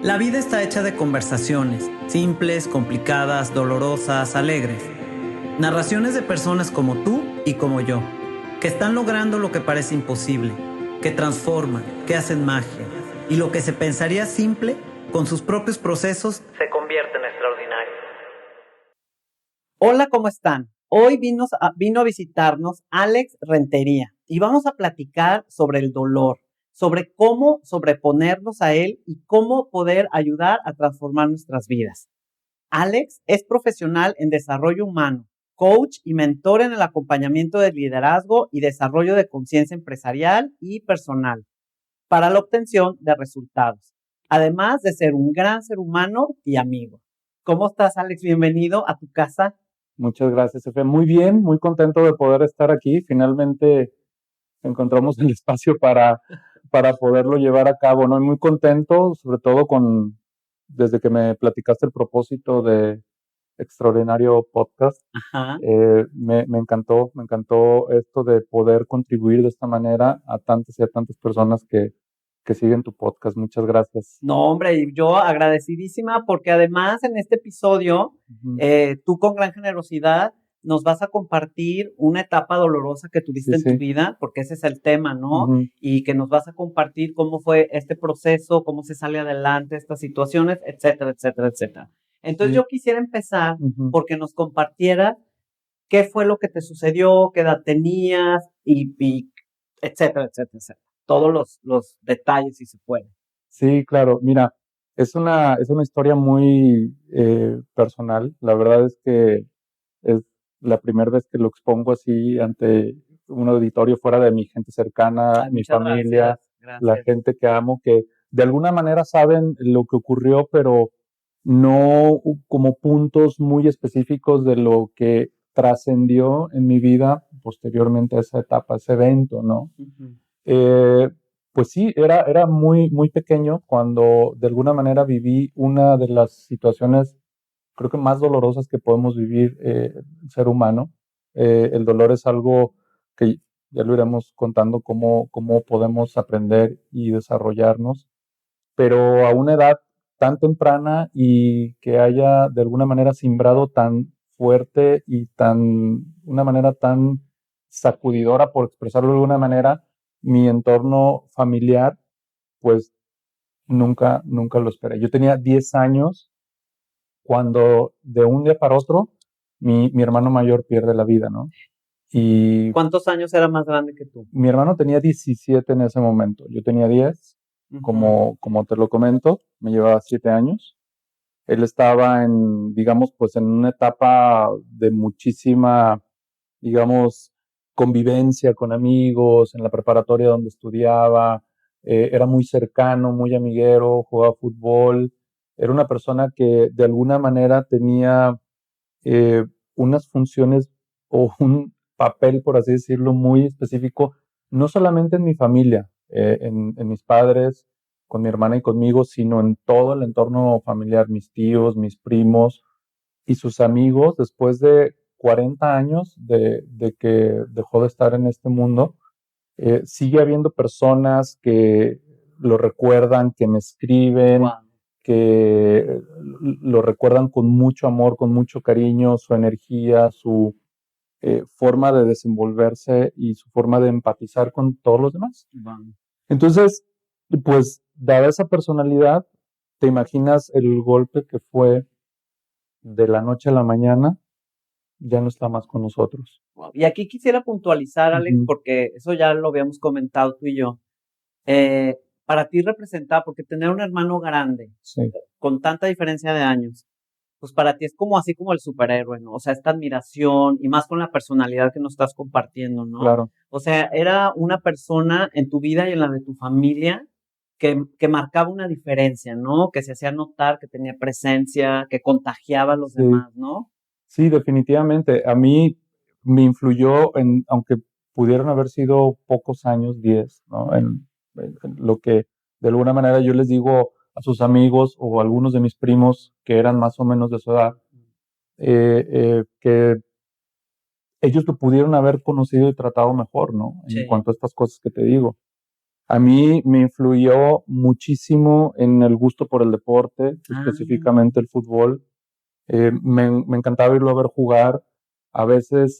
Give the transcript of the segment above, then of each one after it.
La vida está hecha de conversaciones, simples, complicadas, dolorosas, alegres. Narraciones de personas como tú y como yo, que están logrando lo que parece imposible, que transforman, que hacen magia, y lo que se pensaría simple, con sus propios procesos, se convierte en extraordinario. Hola, ¿cómo están? Hoy vino a visitarnos Alex Rentería y vamos a platicar sobre el dolor, sobre cómo sobreponernos a él y cómo poder ayudar a transformar nuestras vidas. Alex es profesional en desarrollo humano, coach y mentor en el acompañamiento del liderazgo y desarrollo de conciencia empresarial y personal para la obtención de resultados, además de ser un gran ser humano y amigo. ¿Cómo estás, Alex? Bienvenido a tu casa. Muchas gracias, Efe. Muy bien, muy contento de poder estar aquí. Finalmente encontramos el espacio para poderlo llevar a cabo, ¿no? Y muy contento, sobre todo desde que me platicaste el propósito de Extraordinario Podcast. Ajá. Me encantó esto de poder contribuir de esta manera a tantas y a tantas personas que siguen tu podcast. Muchas gracias. No, hombre, y yo agradecidísima porque además en este episodio, Ujú. tú con gran generosidad nos vas a compartir una etapa dolorosa que tuviste Sí, en tu sí. vida, porque ese es el tema, ¿no? Ujú. Y que nos vas a compartir cómo fue este proceso, cómo se sale adelante, estas situaciones, etcétera, etcétera, etcétera. Entonces Sí. yo quisiera empezar Ujú. porque nos compartieras qué fue lo que te sucedió, qué edad tenías y etcétera, etcétera, etcétera. Todos los detalles, si se puede. Sí, claro. Mira, es una historia muy personal. La verdad es que es la primera vez que lo expongo así ante un auditorio fuera de mi gente cercana, Ay, mi muchas familia, gracias, la gracias. gente que amo, que de alguna manera saben lo que ocurrió, pero no como puntos muy específicos de lo que trascendió en mi vida posteriormente a esa etapa, ese evento, ¿no? Ujú. Eh, pues sí, era muy, muy pequeño cuando de alguna manera viví una de las situaciones, creo que más dolorosas que podemos vivir el ser humano. El dolor es algo que ya lo iremos contando cómo podemos aprender y desarrollarnos, pero a una edad tan temprana y que haya de alguna manera simbrado tan fuerte y una manera tan sacudidora, por expresarlo de alguna manera, mi entorno familiar, pues nunca lo esperé. Yo tenía 10 años cuando de un día para otro mi hermano mayor pierde la vida, ¿no? Y ¿Cuántos años era más grande que tú? mi hermano tenía 17 en ese momento, yo tenía 10, Ujú. como te lo comento, me llevaba 7 años. Él estaba digamos, pues en una etapa de muchísima, digamos, convivencia con amigos, en la preparatoria donde estudiaba, era muy cercano, muy amiguero, jugaba fútbol, era una persona que de alguna manera tenía eh, unas funciones o un papel, por así decirlo, muy específico, no solamente en mi familia, en mis padres, con mi hermana y conmigo, sino en todo el entorno familiar, mis tíos, mis primos y sus amigos, después de 40 años de que dejó de estar en este mundo, sigue habiendo personas que lo recuerdan, que me escriben, Wow. que lo recuerdan con mucho amor, con mucho cariño, su energía, su forma de desenvolverse y su forma de empatizar con todos los demás. Wow. Entonces, pues, dada esa personalidad, te imaginas el golpe que fue de la noche a la mañana, ya no está más con nosotros. Wow. Y aquí quisiera puntualizar, Alex, Ujú. porque eso ya lo habíamos comentado tú y yo. Eh, para ti representaba, porque tener un hermano grande, Sí, con tanta diferencia de años, pues para ti es como así como el superhéroe, ¿no? O sea, esta admiración y más con la personalidad que nos estás compartiendo, ¿no? claro. O sea, era una persona en tu vida y en la de tu familia que marcaba una diferencia, ¿no? Que se hacía notar, que tenía presencia, que contagiaba a los Sí. demás, ¿no? Sí, definitivamente. A mí me influyó aunque pudieron haber sido pocos años, 10, ¿no? En lo que de alguna manera yo les digo a sus amigos o a algunos de mis primos que eran más o menos de su edad, que ellos lo pudieron haber conocido y tratado mejor, ¿no? En Sí. cuanto a estas cosas que te digo. A mí me influyó muchísimo en el gusto por el deporte, específicamente el fútbol. Me encantaba irlo a ver jugar. A veces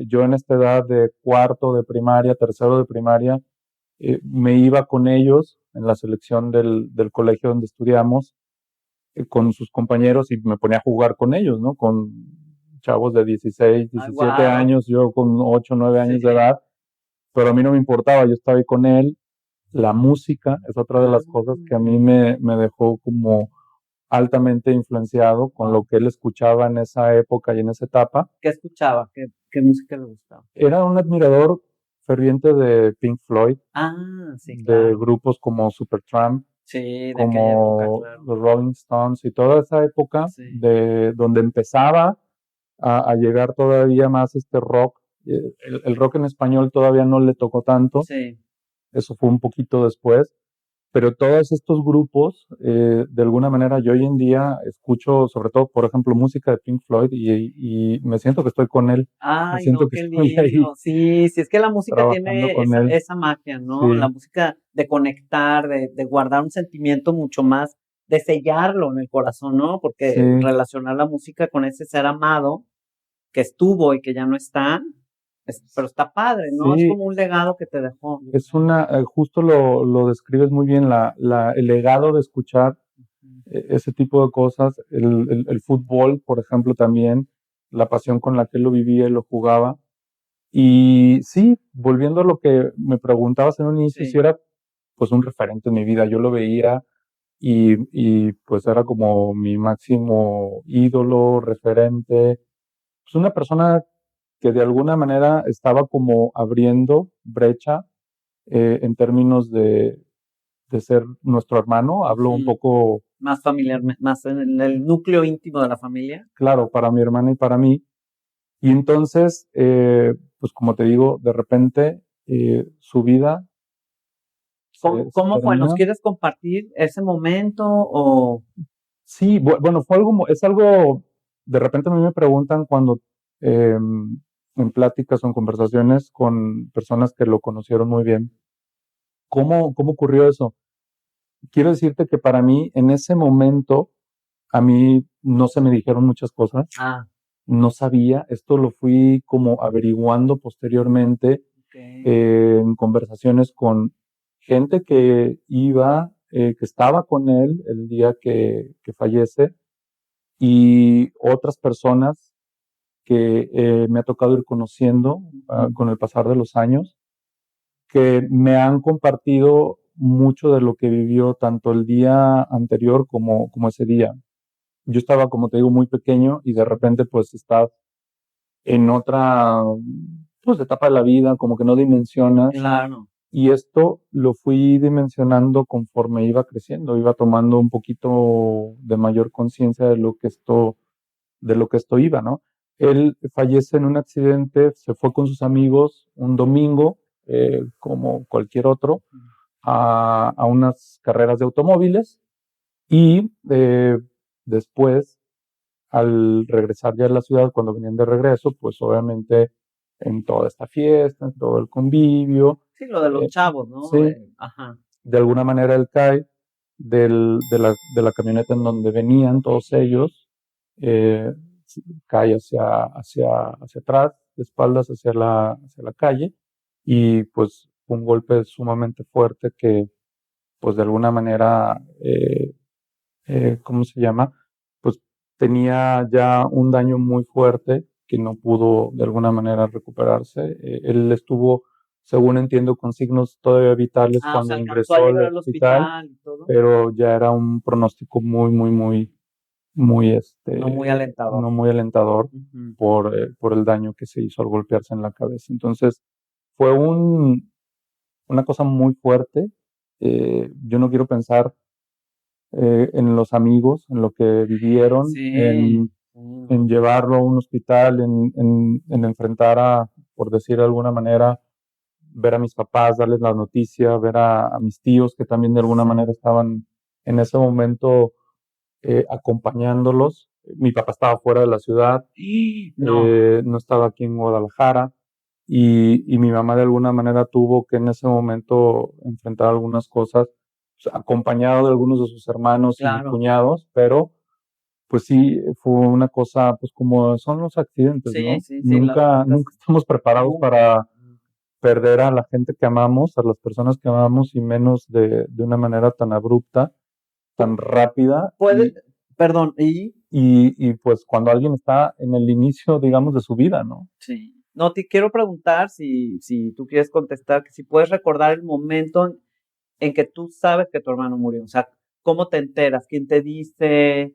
yo en esta edad de cuarto de primaria, tercero de primaria, me iba con ellos en la selección del colegio donde estudiamos, con sus compañeros y me ponía a jugar con ellos, ¿no? Con chavos de 16, 17 wow. años, yo con 8, 9 años Sí. de edad, pero a mí no me importaba, yo estaba ahí con él. La música es otra de las cosas que a mí me dejó como altamente influenciado con lo Wow. que él escuchaba en esa época y en esa etapa. ¿Qué escuchaba? ¿Qué música le gustaba? Era un admirador ferviente de Pink Floyd, Sí, de claro. grupos como Supertramp, Sí, de aquella época, como claro. los Rolling Stones y toda esa época Sí. de donde empezaba a llegar todavía más este rock. El rock en español todavía no le tocó tanto, Sí. eso fue un poquito después, pero todos estos grupos, de alguna manera yo hoy en día escucho, sobre todo, por ejemplo, música de Pink Floyd y me siento que estoy con él, me Ay, siento no, que qué estoy ahí lindo. Sí, sí, es que la música trabajando tiene con esa, él. esa magia, ¿no? La Sí, música de conectar, de guardar un sentimiento mucho más, de sellarlo en el corazón, ¿no? Porque sí, relacionar la música con ese ser amado que estuvo y que ya no está, pero está padre, ¿no? Es sí, como un legado que te dejó. es justo lo describes muy bien, el legado de escuchar ese tipo de cosas, el fútbol, por ejemplo, también, la pasión con la que él lo vivía y lo jugaba. Y sí, volviendo a lo que me preguntabas en un inicio, si Sí, era pues un referente en mi vida, yo lo veía y pues era como mi máximo ídolo, referente, pues una persona que de alguna manera estaba como abriendo brecha en términos de ser nuestro hermano, hablo un ujú. poco, Más familiar, más en el núcleo íntimo de la familia. claro, para mi hermana y para mí. Y entonces, pues como te digo, de repente su vida se ¿Cómo fue? ¿Nos termina. quieres compartir ese momento o? Sí, bueno, fue algo, es algo, de repente a mí me preguntan cuando en pláticas o en conversaciones con personas que lo conocieron muy bien, ¿cómo ocurrió eso? Quiero decirte que para mí, en ese momento, a mí no se me dijeron muchas cosas, Ah, no sabía, esto lo fui como averiguando posteriormente ok. en conversaciones con gente que iba, que estaba con él el día que fallece y otras personas que me ha tocado ir conociendo con el pasar de los años, que me han compartido mucho de lo que vivió tanto el día anterior como ese día. Yo estaba, como te digo, muy pequeño y de repente pues estás en otra pues etapa de la vida, como que no dimensionas. Claro. Y esto lo fui dimensionando conforme iba creciendo, iba tomando un poquito de mayor conciencia de lo que esto iba, ¿no? Él fallece en un accidente, se fue con sus amigos un domingo, como cualquier otro, a unas carreras de automóviles y después, al regresar ya a la ciudad, cuando venían de regreso, pues obviamente en toda esta fiesta, en todo el convivio, Sí, lo de los eh, chavos, ¿no? sí, Ajá. de alguna manera él cae de la camioneta en donde venían todos ellos, eh, cae hacia atrás, de espaldas hacia la calle, y pues un golpe sumamente fuerte que pues de alguna manera, ¿cómo se llama? Pues tenía ya un daño muy fuerte que no pudo de alguna manera recuperarse. Él estuvo, según entiendo, con signos todavía vitales O sea, cuando alcanzó a ingresó al llegar al hospital, hospital y todo. pero ya era un pronóstico muy, muy, muy, muy, No muy alentador. no muy alentador Ujú. por el daño que se hizo al golpearse en la cabeza. Entonces, fue una cosa muy fuerte. Yo no quiero pensar en los amigos, en lo que vivieron, Sí. en llevarlo a un hospital, en enfrentar por decir de alguna manera, ver a mis papás, darles la noticia, ver a mis tíos que también de alguna Sí. manera estaban en ese momento acompañándolos. Mi papá estaba fuera de la ciudad, No. no estaba aquí en Guadalajara, y mi mamá de alguna manera tuvo que en ese momento enfrentar algunas cosas, pues, acompañado de algunos de sus hermanos y Claro. cuñados, pero pues sí, fue una cosa, pues como son los accidentes, Sí, ¿no? sí, sí, las Nunca estamos preparados nunca. para perder a la gente que amamos, a las personas que amamos, y menos de una manera tan abrupta, tan rápida, Puede, perdón, y y pues cuando alguien está en el inicio, digamos, de su vida, ¿no? sí. No, te quiero preguntar si tú quieres contestar, que si puedes recordar el momento en que tú sabes que tu hermano murió. O sea, ¿cómo te enteras? ¿Quién te dice?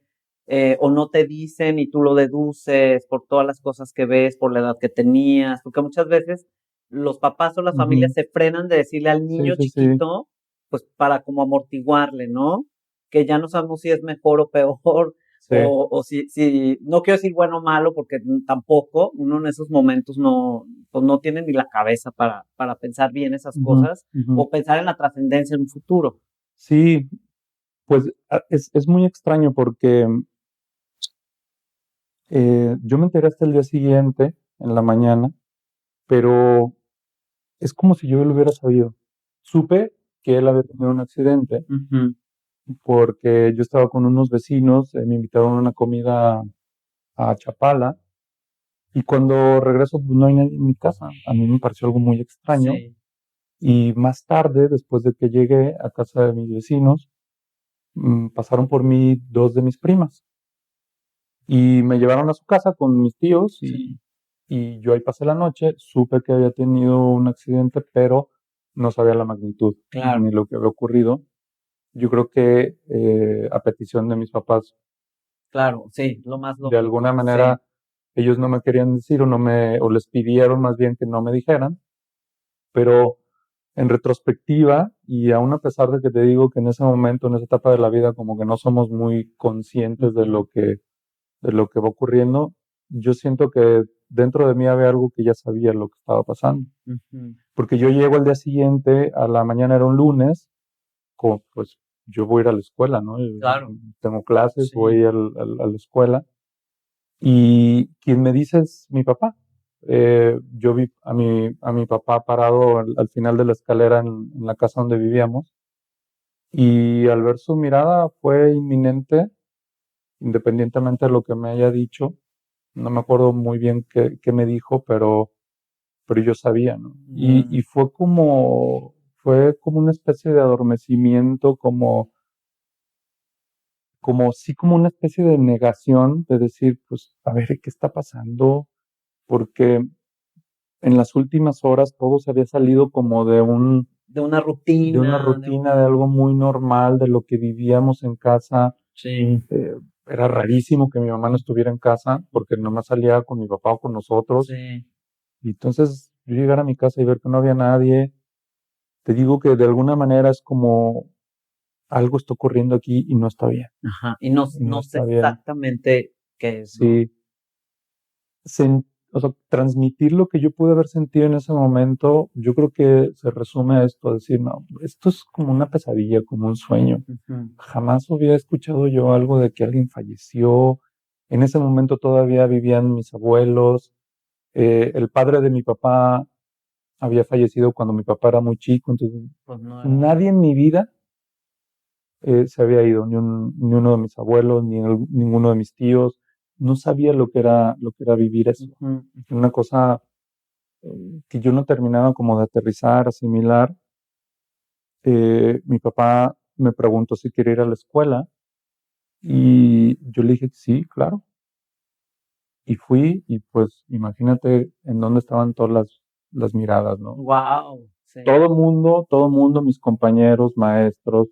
O no te dicen y tú lo deduces por todas las cosas que ves, por la edad que tenías, porque muchas veces los papás o las familias Ujú. se frenan de decirle al Sí, niño sí, sí, chiquito, pues para como amortiguarle, ¿no? Que ya no sabemos si es mejor o peor, sí. o si, no quiero decir bueno o malo, porque tampoco, uno en esos momentos no, pues no tiene ni la cabeza para pensar bien esas Ujú, cosas, ujú. o pensar en la trascendencia en un futuro. Sí, pues es muy extraño porque yo me enteré hasta el día siguiente, en la mañana, pero es como si yo lo hubiera sabido. Supe que él había tenido un accidente Ujú. porque yo estaba con unos vecinos, me invitaron a una comida a Chapala y cuando regreso pues no hay nadie en mi casa. A mí me pareció algo muy extraño Sí, y más tarde, después de que llegué a casa de mis vecinos, pasaron por mí dos de mis primas y me llevaron a su casa con mis tíos sí, y yo ahí pasé la noche, supe que había tenido un accidente, pero no sabía la magnitud claro, ni lo que había ocurrido. Yo creo que a petición de mis papás, claro, sí, lo más de alguna lógico, sí. manera, ellos no me querían decir o les pidieron más bien que no me dijeran, pero en retrospectiva, y aún a pesar de que te digo que en ese momento, en esa etapa de la vida, como que no somos muy conscientes Ujú, de lo que va ocurriendo, yo siento que dentro de mí había algo que ya sabía lo que estaba pasando. ujú. Porque yo llego al día siguiente, a la mañana era un lunes, como pues yo voy a ir a la escuela, ¿no? Claro, Tengo clases, sí, a la escuela, y quien me dice es mi papá. Yo vi a mi papá parado al final de la escalera en la casa donde vivíamos, y al ver su mirada fue inminente, independientemente de lo que me haya dicho. No me acuerdo muy bien qué me dijo, pero yo sabía, ¿no? Y mm, fue como una especie de adormecimiento, sí, como una especie de negación de decir, pues, a ver, ¿qué está pasando? Porque en las últimas horas todo se había salido como de una de rutina, de algo un, muy normal, de lo que vivíamos en casa. sí, Eh, Era rarísimo que mi mamá no estuviera en casa porque nomás salía con mi papá o con nosotros. sí, Y entonces yo llegar a mi casa y ver que no había nadie, te digo que de alguna manera es como algo está ocurriendo aquí y no está bien, ajá, y no, y no no sé está bien. exactamente qué es, ¿no? Sí, o sea, transmitir lo que yo pude haber sentido en ese momento, yo creo que se resume a esto, a decir, no, esto es como una pesadilla, como un sueño. Ujú, Jamás había escuchado yo algo de que alguien falleció. En ese momento todavía vivían mis abuelos. El padre de mi papá había fallecido cuando mi papá era muy chico, entonces pues no era, nadie en mi vida se había ido, ni uno de mis abuelos, ninguno de mis tíos. No sabía lo que era vivir eso. ujú, ujú, Una cosa que yo no terminaba como de aterrizar, asimilar. Mi papá me preguntó si quería ir a la escuela y yo le dije que sí, claro. Y fui y pues imagínate en dónde estaban todas las miradas, ¿no? guau, sí, Todo mundo, mis compañeros, maestros.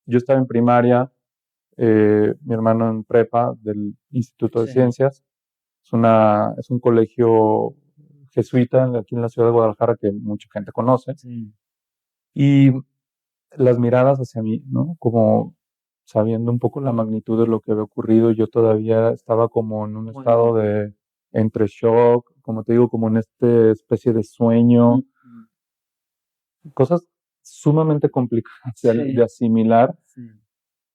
Yo estaba en primaria, mi hermano en prepa del Instituto de sí, Ciencias. Es un colegio jesuita aquí en la ciudad de Guadalajara que mucha gente conoce. sí, Y las miradas hacia mí, ¿no? Como sabiendo un poco la magnitud de lo que había ocurrido, yo todavía estaba como en un estado bueno, de entre shock, como te digo, como en esta especie de sueño, ujú, cosas sumamente complicadas de sí, asimilar sí,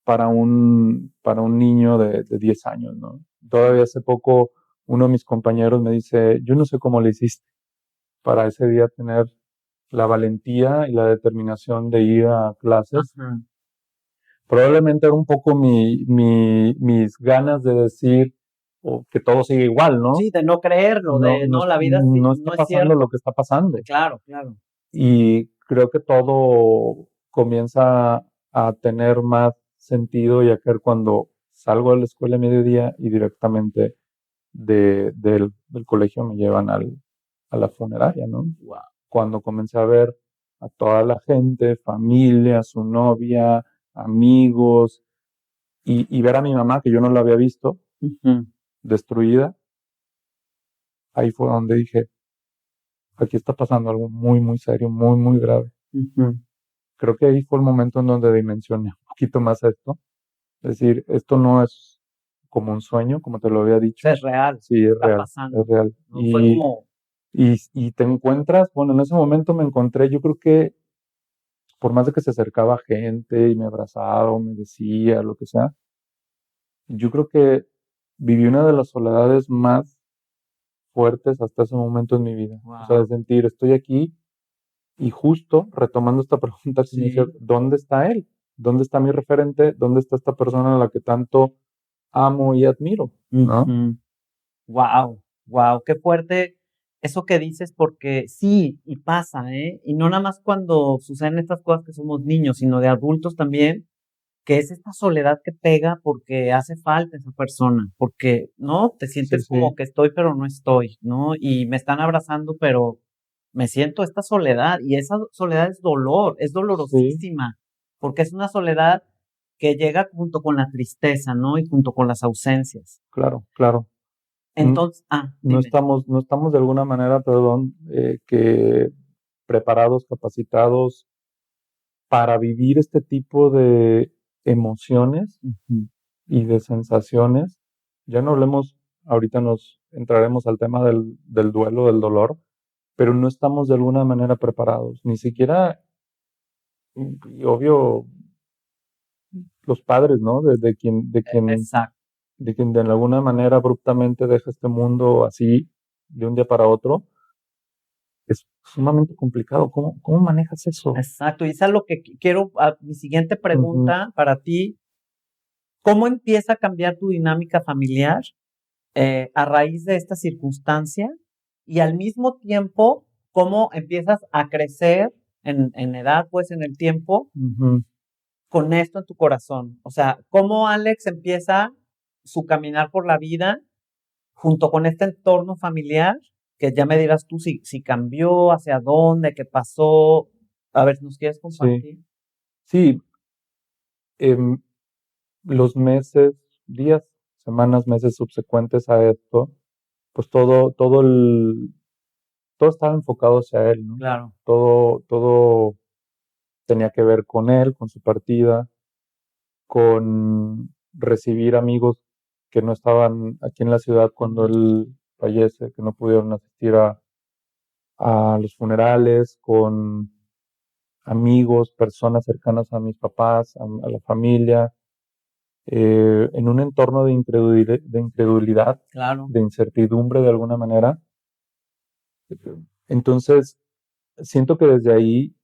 para un niño de 10 años, ¿no? ujú, Todavía hace poco uno de mis compañeros me dice, yo no sé cómo le hiciste, para ese día tener la valentía y la determinación de ir a clases. Ajá. Probablemente era un poco mis ganas de decir que todo sigue igual, ¿no? Sí, de no creerlo, la vida sí, No está no es pasando lo cierto. que está pasando. Claro, claro. Y creo que todo comienza a tener más sentido y a caer cuando salgo de la escuela a mediodía y directamente del colegio me llevan a la funeraria, ¿no? Wow. Cuando comencé a ver a toda la gente, familia, su novia, amigos, y ver a mi mamá, que yo no la había visto, destruida, ahí fue donde dije, aquí está pasando algo muy, muy serio, muy, muy grave. Creo que ahí fue el momento en donde dimensioné un poquito más esto. Es decir, esto no es como un sueño, como te lo había dicho. Es real. Sí, es Está real, pasando. es real. ¿No? Fue como... Y te encuentras, bueno, en ese momento me encontré, yo creo que por más de que se acercaba gente y me abrazaba o me decía lo que sea, yo creo que viví una de las soledades más fuertes hasta ese momento en mi vida. O sea, de Wow. sentir, estoy aquí y justo retomando esta pregunta que me Sí. decías, ¿dónde está él? ¿Dónde está mi referente? ¿Dónde está esta persona a la que tanto amo y admiro? ¿No? Wow, wow, qué fuerte eso que dices, porque sí, y pasa, ¿eh? Y no nada más cuando suceden estas cosas que somos niños, sino de adultos también, que es esta soledad que pega porque hace falta esa persona, porque, ¿no? Te Sí, sientes como sí, que estoy, pero no estoy, ¿no? Y me están abrazando, pero me siento esta soledad, y esa soledad es dolor, es sí, dolorosísima, porque es una soledad que llega junto con la tristeza, ¿no? Y junto con las ausencias. claro, claro. Entonces, dime. No estamos de alguna manera, perdón, que preparados, capacitados para vivir este tipo de emociones Ujú. y de sensaciones. Ya no hablemos, ahorita nos entraremos al tema del duelo, del dolor, pero no estamos de alguna manera preparados, ni siquiera, y obvio, los padres, ¿no? Exacto. De quien de alguna manera abruptamente deja este mundo así de un día para otro, es sumamente complicado. ¿Cómo manejas eso? Exacto. Y es a lo que quiero, mi siguiente Ujú, pregunta para ti, ¿cómo empieza a cambiar tu dinámica familiar a raíz de esta circunstancia? Y al mismo tiempo, ¿cómo empiezas a crecer en edad, pues en el tiempo, ujú. con esto en tu corazón? O sea, ¿cómo Alex empieza su caminar por la vida junto con este entorno familiar? Que ya me dirás tú si cambió, hacia dónde, qué pasó. A ver, ¿nos quieres Sí, compartir? sí, em, los meses, días, semanas, meses subsecuentes a esto, pues todo estaba enfocado hacia él, ¿no? Claro. Todo tenía que ver con él, con su partida, con recibir amigos que no estaban aquí en la ciudad cuando él fallece, que no pudieron asistir a los funerales, con amigos, personas cercanas a mis papás, a la familia, en un entorno de incredulidad, Claro. de incertidumbre de alguna manera. Entonces, siento que desde ahí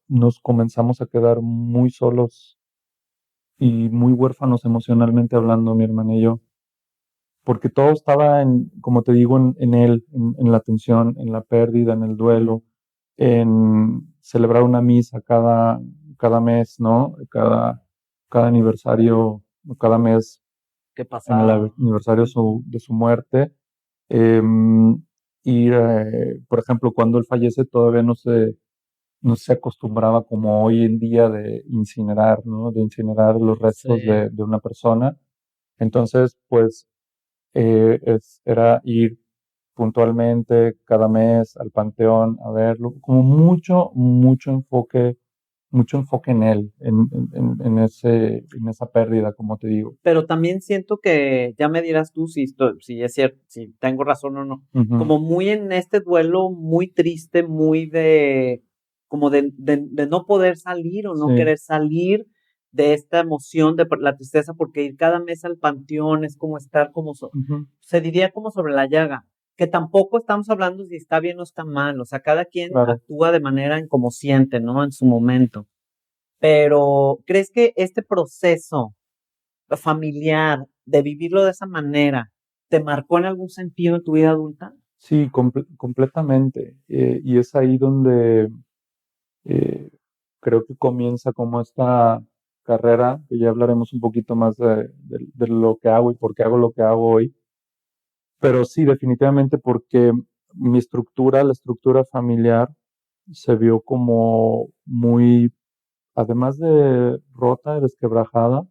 nos comenzamos a quedar muy solos y muy huérfanos emocionalmente hablando, mi hermana y yo, porque todo estaba como te digo, en él, en la tensión, en la pérdida, en el duelo, en celebrar una misa cada mes, ¿no? Cada aniversario, cada mes ¿Qué en el pasaba? aniversario de su muerte. Em, por ejemplo, cuando él fallece todavía no se acostumbraba como hoy en día de incinerar, ¿no? De incinerar los restos Sí. de una persona. Entonces, pues, era ir puntualmente cada mes al panteón a verlo, como mucho enfoque en él, en esa pérdida, como te digo. Pero también siento que ya me dirás tú si es cierto, si tengo razón o no. Ujú, Como muy en este duelo muy triste, muy como de no poder salir o no sí, querer salir de esta emoción de la tristeza, porque ir cada mes al panteón es como estar como, ujú, se diría como sobre la llaga. que tampoco estamos hablando si está bien o está mal, o sea, cada quien Claro. actúa de manera en como siente, ¿no? En su momento. Pero, ¿crees que este proceso familiar de vivirlo de esa manera te marcó en algún sentido en tu vida adulta? Sí, completamente. Y es ahí donde eh, creo que comienza como esta carrera, que ya hablaremos un poquito más de lo que hago y por qué hago lo que hago hoy. Pero sí, definitivamente porque mi estructura, la estructura familiar, se vio como muy, además de rota y desquebrajada,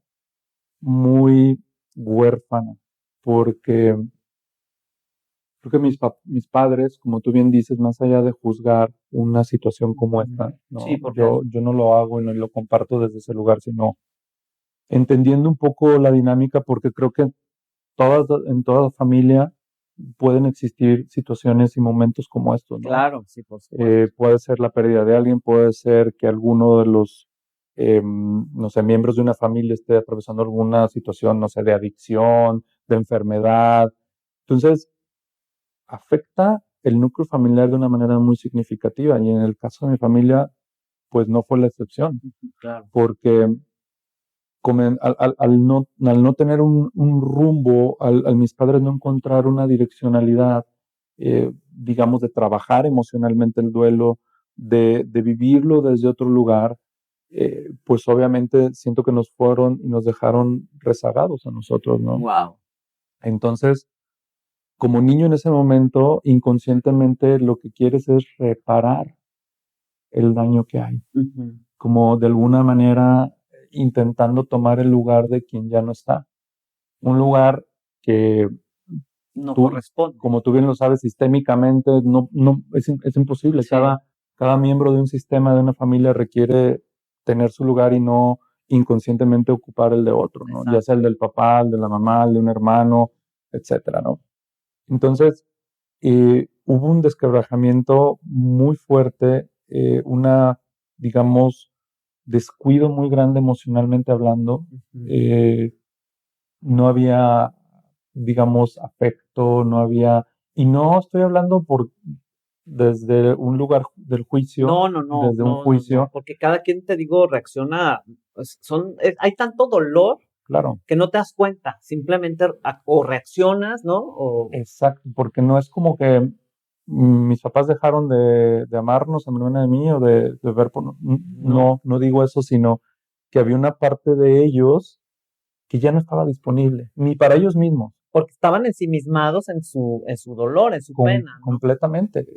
muy huérfana, porque creo que mis padres, como tú bien dices, más allá de juzgar una situación como esta, Sí, no, porque yo no lo hago y no lo comparto desde ese lugar, sino entendiendo un poco la dinámica, porque creo que en toda familia pueden existir situaciones y momentos como estos, ¿no? claro, sí, por supuesto. Puede ser la pérdida de alguien, puede ser que alguno de los, no sé, miembros de una familia esté atravesando alguna situación, no sé, de adicción, de enfermedad. Entonces, afecta el núcleo familiar de una manera muy significativa y en el caso de mi familia, pues no fue la excepción, Claro. porque al no tener un rumbo, al mis padres no encontrar una direccionalidad, digamos, de trabajar emocionalmente el duelo, de vivirlo desde otro lugar, pues obviamente siento que nos fueron y nos dejaron rezagados a nosotros, ¿no? Wow. Entonces, como niño en ese momento, inconscientemente lo que quieres es reparar el daño que hay, como de alguna manera intentando tomar el lugar de quien ya no está. Un lugar que No tú, corresponde. como tú bien lo sabes, sistémicamente es imposible. Sí, Cada miembro de un sistema, de una familia, requiere tener su lugar y no inconscientemente ocupar el de otro, ¿no? Ya exacto. sea el del papá, el de la mamá, el de un hermano, etcétera, ¿no? Entonces, hubo un desquebrajamiento muy fuerte, digamos, descuido muy grande emocionalmente hablando. Eh, no había, digamos, afecto, no había, y no estoy hablando desde un lugar del juicio, No, no, no, desde un no, no, no, juicio, porque cada quien, te digo, reacciona, pues, hay tanto dolor claro, que no te das cuenta, simplemente o reaccionas, ¿no? O exacto, porque no es como que mis papás dejaron de amarnos a mi hermana y a mí o de ver por... no, No digo eso, sino que había una parte de ellos que ya no estaba disponible, ni para ellos mismos, porque estaban ensimismados en su dolor, en su pena, ¿no? completamente,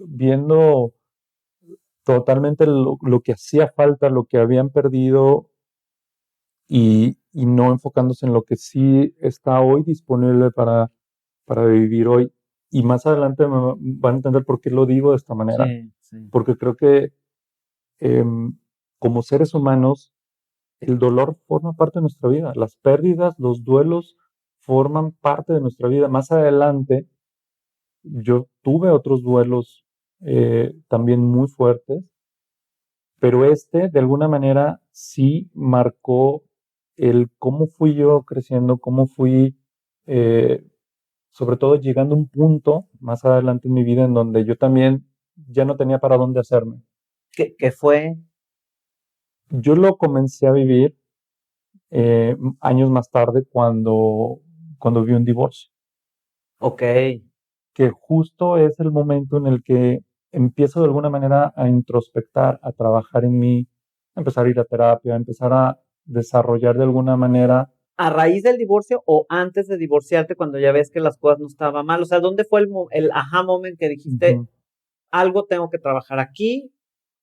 viendo totalmente lo que hacía falta, lo que habían perdido y no enfocándose en lo que sí está hoy disponible para vivir hoy. Y más adelante van a entender por qué lo digo de esta manera, Sí, sí. porque creo que como seres humanos, el dolor forma parte de nuestra vida, las pérdidas, los duelos forman parte de nuestra vida. Más adelante, yo tuve otros duelos también muy fuertes, pero este, de alguna manera, sí marcó el cómo fui yo creciendo, cómo fui, eh, sobre todo llegando a un punto más adelante en mi vida en donde yo también ya no tenía para dónde hacerme. Que fue, Yo lo comencé a vivir años más tarde cuando vi un divorcio, ok, que justo es el momento en el que empiezo de alguna manera a introspectar, a trabajar en mí, a empezar a ir a terapia, a empezar a desarrollar de alguna manera. a raíz del divorcio o antes de divorciarte cuando ya ves que las cosas no estaban mal, o sea, ¿dónde fue el aha moment que dijiste, Ujú. algo tengo que trabajar aquí?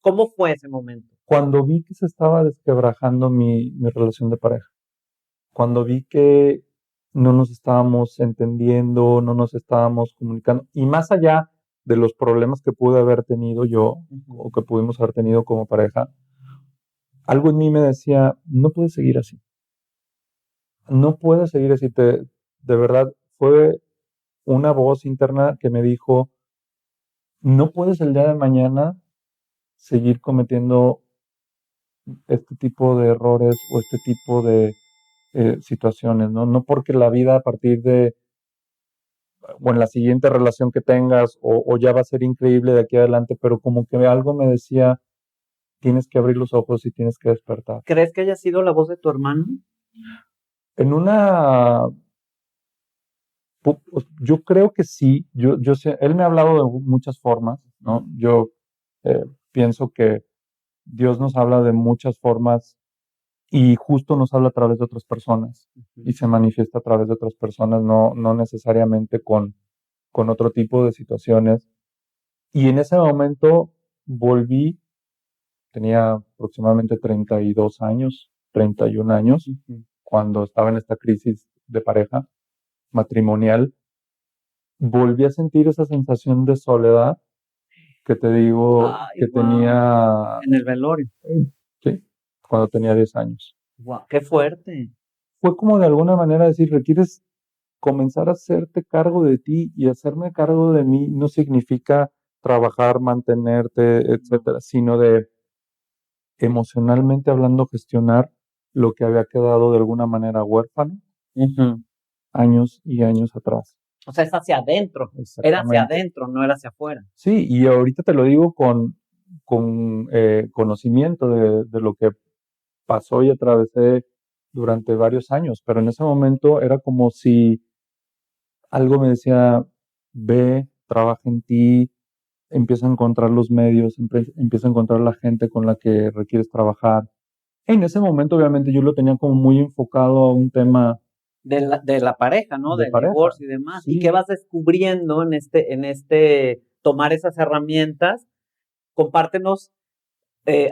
¿Cómo fue ese momento? Cuando vi que se estaba desquebrajando mi relación de pareja, cuando vi que no nos estábamos entendiendo, no nos estábamos comunicando, y más allá de los problemas que pude haber tenido yo o que pudimos haber tenido como pareja, algo en mí me decía, no puedes seguir así, no puedes seguir así, de verdad fue una voz interna que me dijo, no puedes el día de mañana seguir cometiendo este tipo de errores o este tipo de situaciones, ¿no? No porque la vida a partir o en la siguiente relación que tengas, o ya va a ser increíble de aquí adelante, pero como que algo me decía, tienes que abrir los ojos y tienes que despertar. ¿Crees que haya sido la voz de tu hermano? En una, yo creo que sí, yo sé, él me ha hablado de muchas formas, ¿no? Yo pienso que Dios nos habla de muchas formas y justo nos habla a través de otras personas y se manifiesta a través de otras personas, no necesariamente con otro tipo de situaciones. Y en ese momento volví, tenía aproximadamente 32 años, 31 años, cuando estaba en esta crisis de pareja matrimonial, volví a sentir esa sensación de soledad que te digo Ay, que wow. tenía, En el velorio. sí, cuando tenía 10 años. Wow, qué fuerte. Fue como de alguna manera decir, requieres comenzar a hacerte cargo de ti y hacerme cargo de mí no significa trabajar, mantenerte, etcétera, sino de emocionalmente hablando gestionar lo que había quedado de alguna manera huérfano años y años atrás. O sea, es hacia adentro. Era hacia Exactamente. adentro, no era hacia afuera. Sí, y ahorita te lo digo con conocimiento de lo que pasó y atravesé durante varios años, pero en ese momento era como si algo me decía, ve, trabaja en ti, empieza a encontrar los medios, empieza a encontrar la gente con la que requieres trabajar. En ese momento, obviamente, yo lo tenía como muy enfocado a un tema De la pareja, ¿no? de Del pareja. divorcio y demás. ¿Y Sí. qué vas descubriendo en este tomar esas herramientas? Compártenos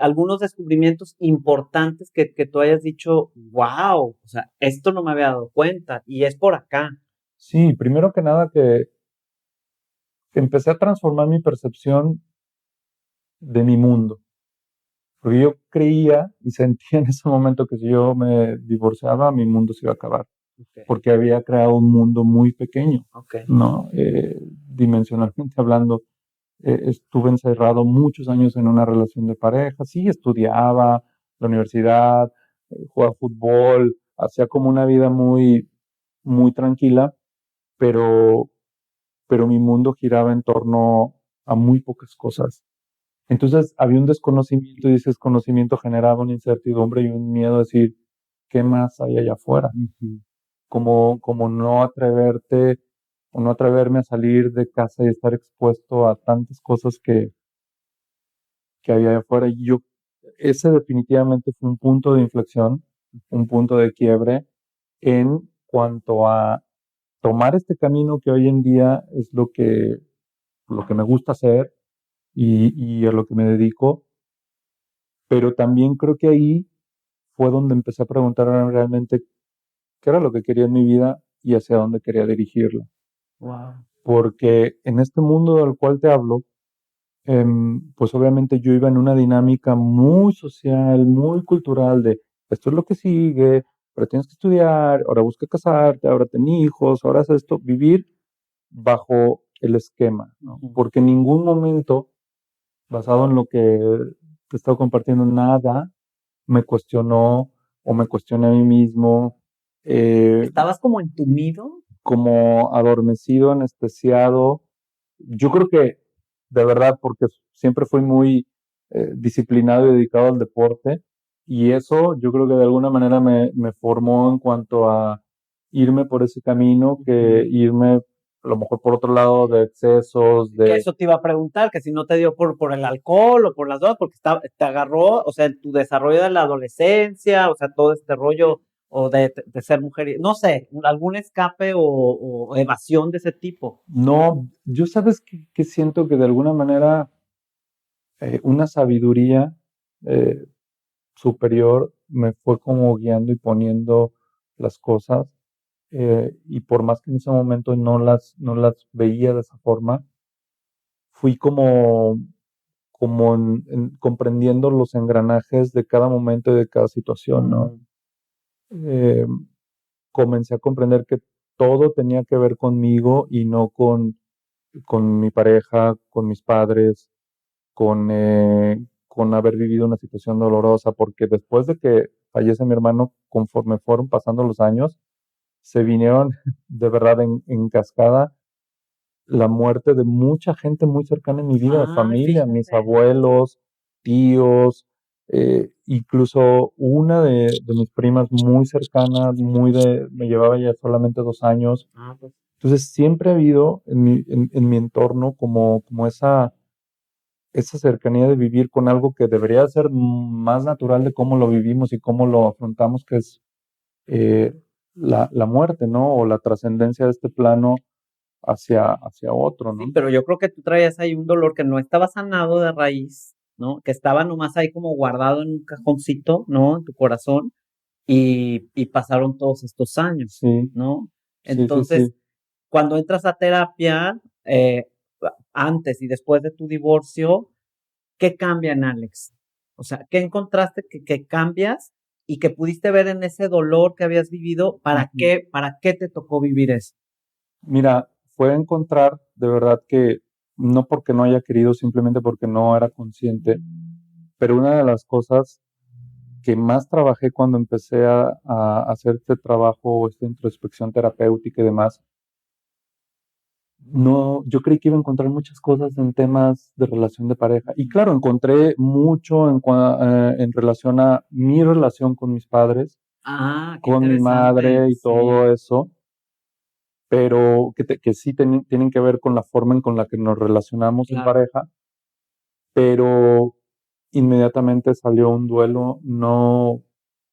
algunos descubrimientos importantes que tú hayas dicho, wow, o sea, esto no me había dado cuenta y es por acá. Sí, primero que nada que empecé a transformar mi percepción de mi mundo. Porque yo creía y sentía en ese momento que si yo me divorciaba, mi mundo se iba a acabar. Okay. Porque había creado un mundo muy pequeño, Okay. ¿no? Dimensionalmente hablando, estuve encerrado muchos años en una relación de pareja. Sí, estudiaba, la universidad, jugaba fútbol, hacía como una vida muy, muy tranquila, pero mi mundo giraba en torno a muy pocas cosas. Entonces había un desconocimiento y ese desconocimiento generaba una incertidumbre y un miedo a decir, ¿qué más hay allá afuera? Como no atreverte o no atreverme a salir de casa y estar expuesto a tantas cosas que había allá afuera. Y ese definitivamente fue un punto de inflexión, un punto de quiebre en cuanto a tomar este camino que hoy en día es lo que me gusta hacer y a lo que me dedico, pero también creo que ahí fue donde empecé a preguntarme realmente qué era lo que quería en mi vida y hacia dónde quería dirigirla. Wow. Porque en este mundo del cual te hablo, pues obviamente yo iba en una dinámica muy social, muy cultural de esto es lo que sigue, ahora tienes que estudiar, ahora busca casarte, ahora ten hijos, ahora haz esto, vivir bajo el esquema, ¿no? Porque en ningún momento, basado en lo que te he estado compartiendo, nada me cuestionó o me cuestioné a mí mismo, ¿Estabas como entumido? como adormecido, anestesiado. Yo creo que, de verdad, porque siempre fui muy disciplinado y dedicado al deporte, y eso yo creo que de alguna manera me formó en cuanto a irme por ese camino, que irme a lo mejor por otro lado de excesos, Que eso te iba a preguntar, que si no te dio por el alcohol o por las drogas, porque te agarró, o sea, en tu desarrollo de la adolescencia, o sea, todo este rollo o de ser mujer, no sé, algún escape o evasión de ese tipo. No, yo sabes que siento que de alguna manera una sabiduría eh, superior me fue como guiando y poniendo las cosas y por más que en ese momento no las veía de esa forma, fui como comprendiendo los engranajes de cada momento y de cada situación, ¿no? Eh, Comencé a comprender que todo tenía que ver conmigo y no con mi pareja, con mis padres, con haber vivido una situación dolorosa, porque después de que fallece mi hermano, conforme fueron pasando los años, se vinieron de verdad en cascada la muerte de mucha gente muy cercana en mi vida, de familia, mis Fíjate. abuelos, tíos, incluso una de mis primas muy cercanas, me llevaba ya solamente 2 años. Pues, Entonces siempre ha habido en mi entorno como esa cercanía de vivir con algo que debería ser más natural de cómo lo vivimos y cómo lo afrontamos, que es eh, la muerte, ¿no? O la trascendencia de este plano hacia otro, sí, ¿no? pero yo creo que tú traías ahí un dolor que no estaba sanado de raíz, ¿no? Que estaba nomás ahí como guardado en un cajoncito, ¿no? En tu corazón, y pasaron todos estos años, Sí, ¿no? sí, sí, Entonces, sí. cuando entras a terapia, antes y después de tu divorcio, ¿qué cambia en Alex? O sea, ¿qué encontraste que cambias y que pudiste ver en ese dolor que habías vivido? Ujú. Para qué te tocó vivir eso? Mira, fue encontrar de verdad que no porque no haya querido, simplemente porque no era consciente, pero una de las cosas que más trabajé cuando empecé a hacer este trabajo, esta introspección terapéutica y demás, no, yo creí que iba a encontrar muchas cosas en temas de relación de pareja. Y claro, encontré mucho en relación a mi relación con mis padres, Qué con mi interesante. madre y Sí, todo eso, pero que sí tienen que ver con la forma en con la que nos relacionamos en claro. pareja, pero inmediatamente salió un duelo no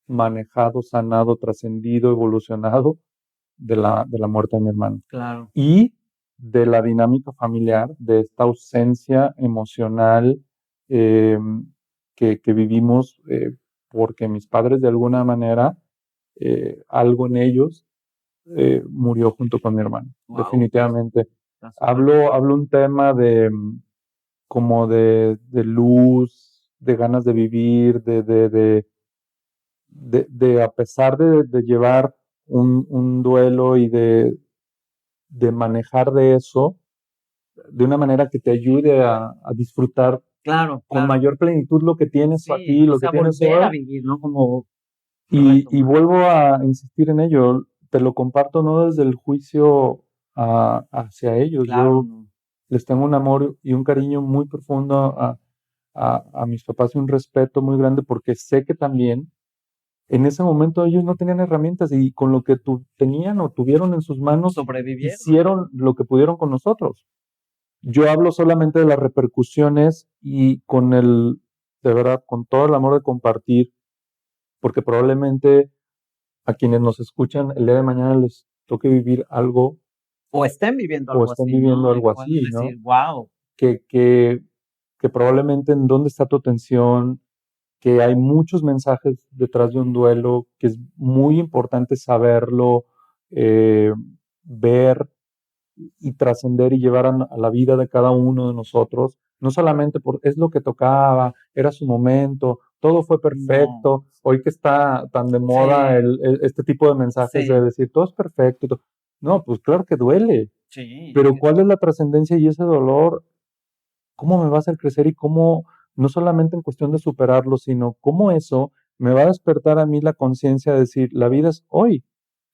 manejado, sanado, trascendido, evolucionado de la muerte de mi hermano. Claro. Y de la dinámica familiar, de esta ausencia emocional eh, que vivimos, porque mis padres de alguna manera, algo en ellos murió junto con mi hermano, Wow, definitivamente. está súper Hablo un tema como de luz, de ganas de vivir, de a pesar de llevar un duelo y de manejar de eso de una manera que te ayude a disfrutar claro, con claro. mayor plenitud lo que tienes Sí, aquí, o lo que sea, tienes volver a hoy. vivir, ¿no? Como Y retomar. vuelvo a insistir en ello, te lo comparto no desde el juicio hacia ellos, Claro, yo no. les tengo un amor y un cariño muy profundo a mis papás y un respeto muy grande porque sé que también en ese momento ellos no tenían herramientas y con lo que tenían o tuvieron en sus manos Sobrevivieron. hicieron lo que pudieron con nosotros. Yo hablo solamente de las repercusiones y de verdad, con todo el amor de compartir, porque probablemente a quienes nos escuchan el día de mañana les toque vivir algo O estén viviendo o algo estén así, viviendo ¿no? Y algo puedan así, decir, ¿no? wow, Que, que, que probablemente en dónde está tu atención, que hay muchos mensajes detrás de un duelo, que es muy importante saberlo, eh, ver y trascender y llevar a la vida de cada uno de nosotros, no solamente es lo que tocaba, era su momento, todo fue no. perfecto, hoy que está tan de moda Sí, este tipo de mensajes de sí, decir todo es perfecto, no, pues claro que duele, sí. pero ¿cuál es la trascendencia y ese dolor? ¿Cómo me va a hacer crecer y cómo, no solamente en cuestión de superarlo, sino cómo eso me va a despertar a mí la conciencia de decir, la vida es hoy,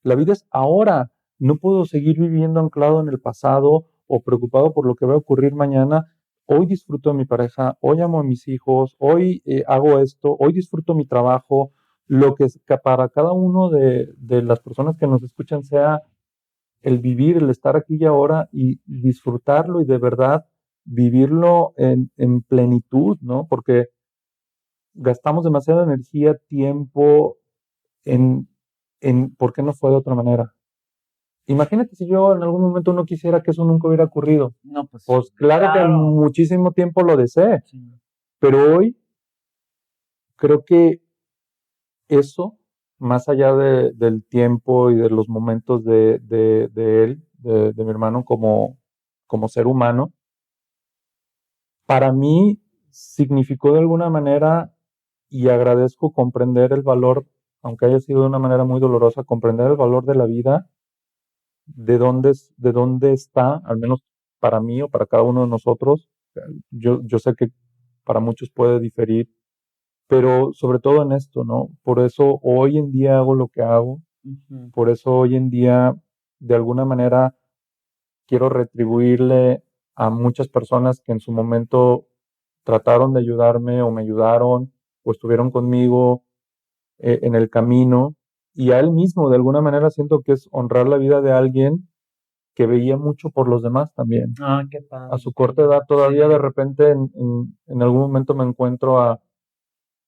la vida es ahora, no puedo seguir viviendo anclado en el pasado o preocupado por lo que va a ocurrir mañana. Hoy disfruto de mi pareja, hoy amo a mis hijos, hoy hago esto, hoy disfruto mi trabajo, lo que para cada uno de las personas que nos escuchan sea el vivir, el estar aquí y ahora y disfrutarlo y de verdad vivirlo en plenitud, ¿no? Porque gastamos demasiada energía, tiempo en, ¿por qué no fue de otra manera? Imagínate si yo en algún momento no quisiera que eso nunca hubiera ocurrido. No, pues Pues claro que claro. muchísimo tiempo lo deseé, Sí. pero hoy creo que eso, más allá del tiempo y de los momentos de él, de mi hermano como ser humano, para mí significó de alguna manera y agradezco comprender el valor, aunque haya sido de una manera muy dolorosa, comprender el valor de la vida, de dónde está, al menos para mí o para cada uno de nosotros. Yo sé que para muchos puede diferir, pero sobre todo en esto, ¿no? Por eso hoy en día hago lo que hago, Ujú. por eso hoy en día de alguna manera quiero retribuirle a muchas personas que en su momento trataron de ayudarme o me ayudaron o estuvieron conmigo en el camino, y a él mismo de alguna manera siento que es honrar la vida de alguien que veía mucho por los demás también. Ah, qué A padre. su corta edad todavía Sí. de repente en algún momento me encuentro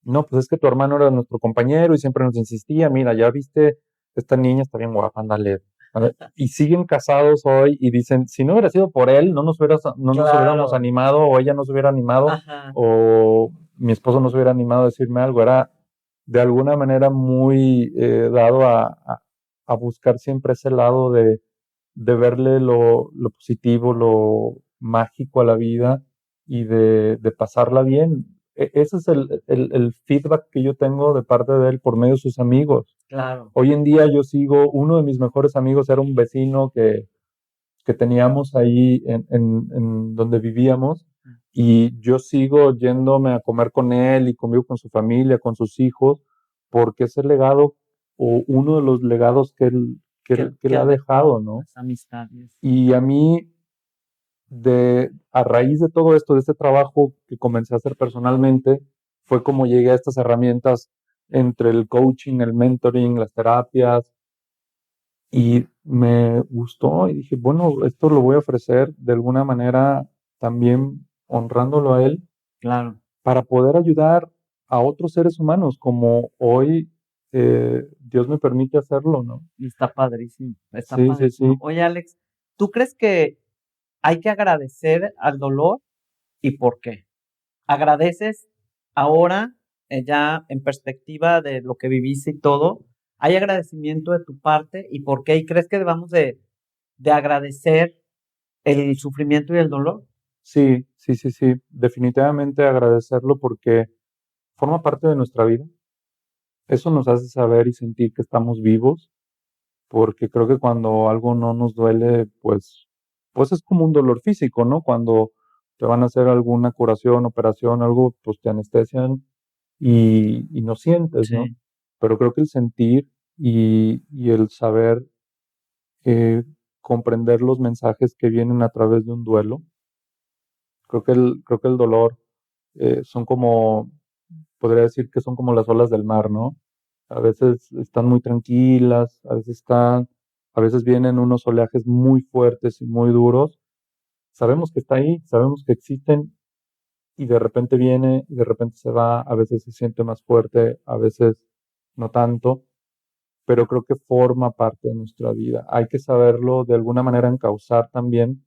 no, pues es que tu hermano era nuestro compañero y siempre nos insistía, mira, ya viste, esta niña está bien guapa, ándale. A ver, y siguen casados hoy y dicen, si no hubiera sido por él, no nos hubiéramos Claro. animado, o ella no se hubiera animado, Ajá. o mi esposo no se hubiera animado a decirme algo. Era de alguna manera muy dado a buscar siempre ese lado de verle lo positivo, lo mágico a la vida y de pasarla bien. Ese es el feedback que yo tengo de parte de él por medio de sus amigos. Claro. Hoy en día yo sigo, uno de mis mejores amigos era un vecino que teníamos ahí en donde vivíamos, y yo sigo yéndome a comer con él y convivo con su familia, con sus hijos, porque es el legado o uno de los legados que él ha dejado, ¿no? Las amistades. Y a mí, a raíz de todo esto, de este trabajo que comencé a hacer personalmente, fue como llegué a estas herramientas entre el coaching, el mentoring, las terapias, y me gustó y dije, bueno, esto lo voy a ofrecer de alguna manera también honrándolo a él Claro. para poder ayudar a otros seres humanos como hoy Dios me permite hacerlo, ¿no? Y está padrísimo. Está Sí, sí, padrísimo. sí. Oye, Alex, ¿tú crees que hay que agradecer al dolor y por qué? ¿Agradeces ahora, ya en perspectiva de lo que viviste y todo? ¿Hay agradecimiento de tu parte y por qué? ¿Y crees que debamos de agradecer el sufrimiento y el dolor? Sí, sí, sí, sí. Definitivamente agradecerlo porque forma parte de nuestra vida. Eso nos hace saber y sentir que estamos vivos, porque creo que cuando algo no nos duele, pues es como un dolor físico, ¿no? Cuando te van a hacer alguna curación, operación, algo, pues te anestesian y no sientes, ¿no? Sí. Pero creo que el sentir y el saber eh, comprender los mensajes que vienen a través de un duelo, creo que el dolor son como, podría decir que son como las olas del mar, ¿no? A veces están muy tranquilas, a veces vienen unos oleajes muy fuertes y muy duros. Sabemos que está ahí, sabemos que existen, y de repente viene y de repente se va, a veces se siente más fuerte, a veces no tanto, pero creo que forma parte de nuestra vida. Hay que saberlo de alguna manera encauzar también,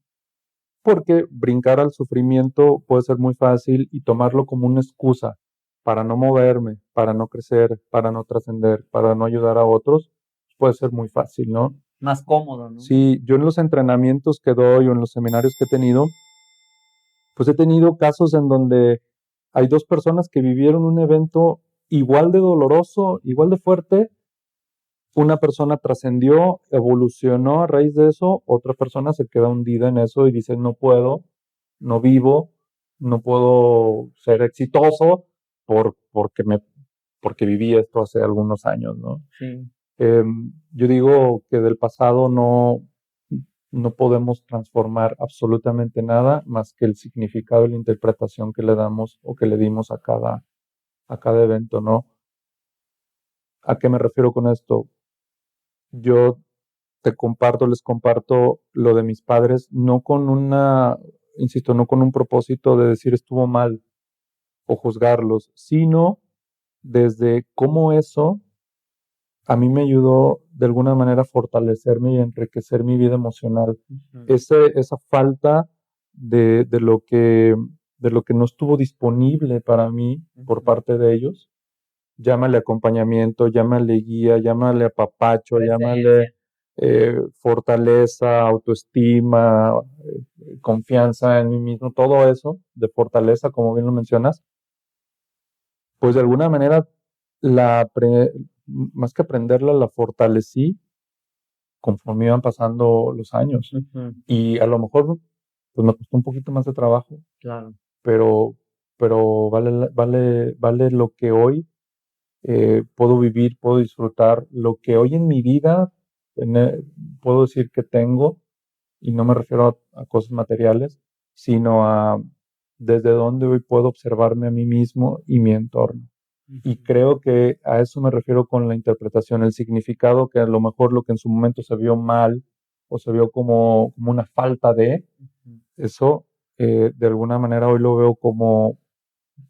porque brincar al sufrimiento puede ser muy fácil y tomarlo como una excusa para no moverme, para no crecer, para no trascender, para no ayudar a otros, puede ser muy fácil, ¿no? Más cómodo, ¿no? Sí, yo en los entrenamientos que doy o en los seminarios que he tenido, pues he tenido casos en donde hay dos personas que vivieron un evento igual de doloroso, igual de fuerte. Una persona trascendió, evolucionó a raíz de eso, otra persona se queda hundida en eso y dice, no puedo, no vivo, no puedo ser exitoso porque porque viví esto hace algunos años, ¿no? Sí. Yo digo que del pasado no podemos transformar absolutamente nada más que el significado y la interpretación que le damos o que le dimos a cada evento, ¿no? ¿A qué me refiero con esto? Yo les comparto lo de mis padres, no con insisto, no con un propósito de decir estuvo mal o juzgarlos, sino desde cómo eso a mí me ayudó de alguna manera a fortalecerme y a enriquecer mi vida emocional. Ujú. Esa falta de lo que no estuvo disponible para mí por Ujú. parte de ellos, llámale acompañamiento, llámale guía, llámale apapacho, llámale Presencia. fortaleza, autoestima, confianza en mí mismo, todo eso de fortaleza, como bien lo mencionas, pues de alguna manera más que aprenderla, la fortalecí conforme iban pasando los años. Ujú. Y a lo mejor pues me costó un poquito más de trabajo, Claro. pero, pero vale lo que hoy puedo vivir, puedo disfrutar, lo que hoy en mi vida puedo decir que tengo, y no me refiero a cosas materiales, sino a desde dónde hoy puedo observarme a mí mismo y mi entorno. Y creo que a eso me refiero con la interpretación, el significado que a lo mejor lo que en su momento se vio mal o se vio como una falta de, eso de alguna manera hoy lo veo como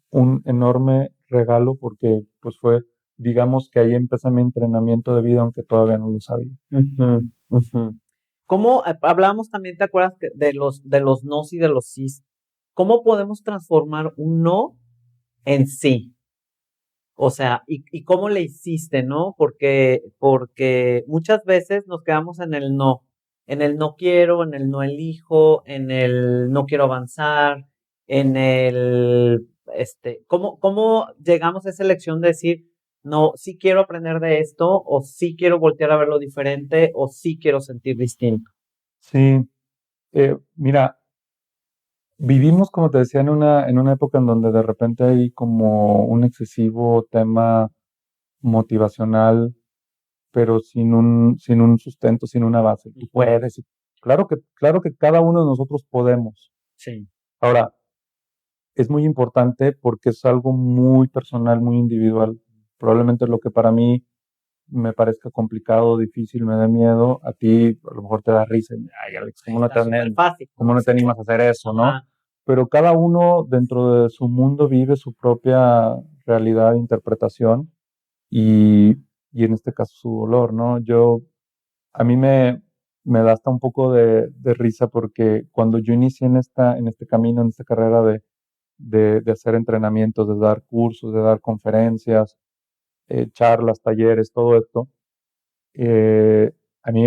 un enorme regalo porque pues fue, digamos que ahí empezó mi entrenamiento de vida, aunque todavía no lo sabía. Ujú, ujú. ¿Cómo hablábamos también, te acuerdas de los nos y de los sís? ¿Cómo podemos transformar un no en sí? O sea, y cómo le hiciste, ¿no? Porque muchas veces nos quedamos en el no quiero, en el no elijo, en el no quiero avanzar, en el, ¿cómo llegamos a esa elección de decir, no, sí quiero aprender de esto, o sí quiero voltear a verlo diferente, o sí quiero sentir distinto? Sí, mira, vivimos, como te decía, en una época en donde de repente hay como un excesivo tema motivacional, pero sin un sustento, sin una base. Tú puedes. Claro que cada uno de nosotros podemos. Sí. Ahora, es muy importante porque es algo muy personal, muy individual. Probablemente lo que para mí me parezca complicado, difícil, me da miedo, a ti a lo mejor te da risa. Ay, Alex, Está súper fácil. ¿cómo no te animas a hacer eso, no? Ajá. Pero cada uno dentro de su mundo vive su propia realidad e interpretación y, y en este caso su dolor, ¿no? A mí me da hasta un poco de risa porque cuando yo inicié en este camino, en esta carrera de hacer entrenamientos, de dar cursos, de dar conferencias, charlas, talleres, todo esto, eh, a mí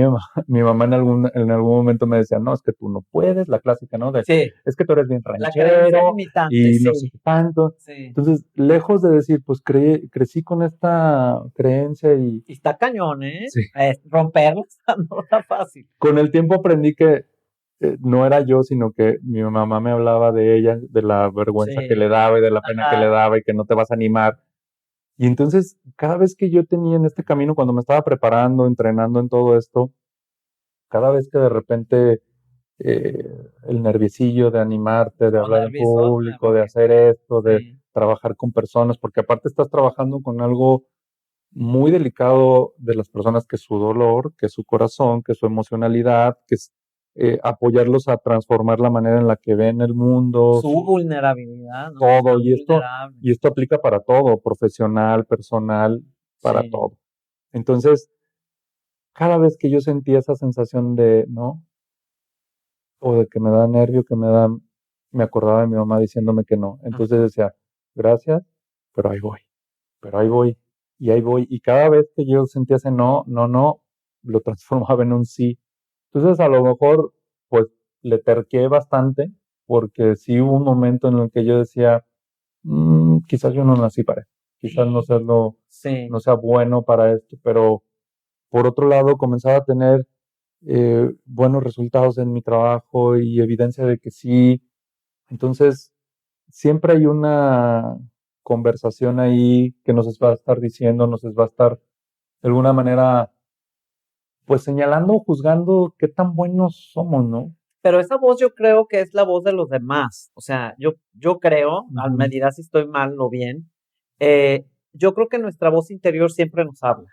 mi mamá en algún momento me decía, no, es que tú no puedes, la clásica, ¿no? Sí, Es que tú eres bien la creencia ranchero limitante, y no sé sí, qué tanto. sí. Entonces, lejos de decir, pues crecí con esta creencia y Y está cañón, ¿eh? sí, Romperlo no está fácil. con el tiempo aprendí que no era yo, sino que mi mamá me hablaba de ella, de la vergüenza que Sí, le daba y de la pena que le ajá, daba y que no te vas a animar. Y entonces, cada vez que yo tenía en este camino, cuando me estaba preparando, entrenando en todo esto, cada vez que de repente el nerviecillo de animarte, de o hablar en nerviosota, público, de porque hacer esto, de sí, trabajar con personas, porque aparte estás trabajando con algo muy delicado de las personas, que es su dolor, que es su corazón, que es su emocionalidad, que es apoyarlos a transformar la manera en la que ven el mundo, su vulnerabilidad, ¿no? todo. Están vulnerables. Y esto aplica para todo, profesional, personal, para Sí, todo. Entonces, cada vez que yo sentía esa sensación de no, o de que me da nervio, me acordaba de mi mamá diciéndome que no. Entonces ajá. decía, gracias, pero ahí voy, y ahí voy. Y cada vez que yo sentía ese no, no, no, lo transformaba en un sí. Entonces a lo mejor, pues, le terqué bastante, porque sí hubo un momento en el que yo decía, quizás yo no nací para esto, quizás Sí, no sea bueno para esto, pero por otro lado comenzaba a tener buenos resultados en mi trabajo y evidencia de que sí. Entonces, siempre hay una conversación ahí que nos va a estar diciendo, nos va a estar de alguna manera, pues señalando o juzgando qué tan buenos somos, ¿no? pero esa voz yo creo que es la voz de los demás. O sea, yo creo, me Ujú. dirás si estoy mal o bien, eh, yo creo que nuestra voz interior siempre nos habla.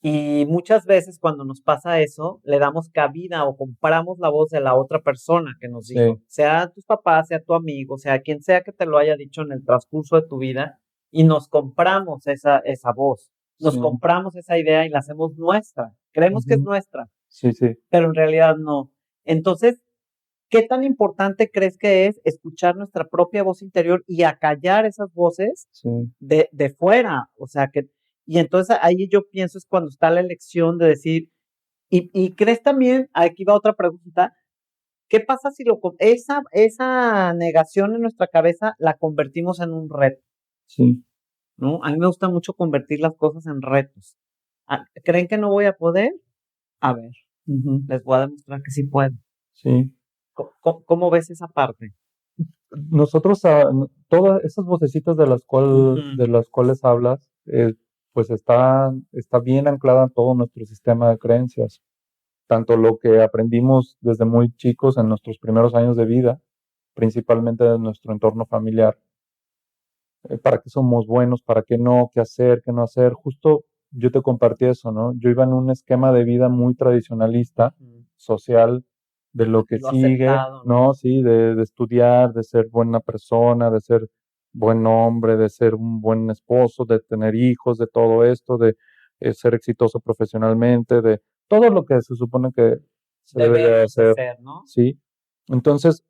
Y muchas veces cuando nos pasa eso, le damos cabida o compramos la voz de la otra persona que nos dijo, Sí. sea tus papás, sea tu amigo, sea quien sea que te lo haya dicho en el transcurso de tu vida, y nos compramos esa voz, nos Sí. compramos esa idea y la hacemos nuestra. Creemos que es Ujú. nuestra, Sí, sí, pero en realidad no. Entonces, ¿qué tan importante crees que es escuchar nuestra propia voz interior y acallar esas voces sí. de fuera? O sea, y entonces ahí yo pienso es cuando está la elección de decir, y crees también, aquí va otra pregunta, ¿qué pasa si esa negación en nuestra cabeza la convertimos en un reto? Sí. ¿No? A mí me gusta mucho convertir las cosas en retos. ¿Creen que no voy a poder? A ver, Ujú. les voy a demostrar que sí puedo. Sí. ¿Cómo ves esa parte? Nosotros, todas esas vocecitas Ujú. de las cuales hablas, pues está bien anclada en todo nuestro sistema de creencias, tanto lo que aprendimos desde muy chicos en nuestros primeros años de vida, principalmente de nuestro entorno familiar, para qué somos buenos, para qué no, qué hacer, qué no hacer. Justo yo te compartí eso, ¿no? Yo iba en un esquema de vida muy tradicionalista, social, de lo que Lo sigue, aceptado, ¿no? ¿no? Sí, de estudiar, de ser buena persona, de ser buen hombre, de ser un buen esposo, de tener hijos, de todo esto, de ser exitoso profesionalmente, de todo lo que se supone que se debe de Debemos de hacer, ser, ¿no? ¿sí? Entonces,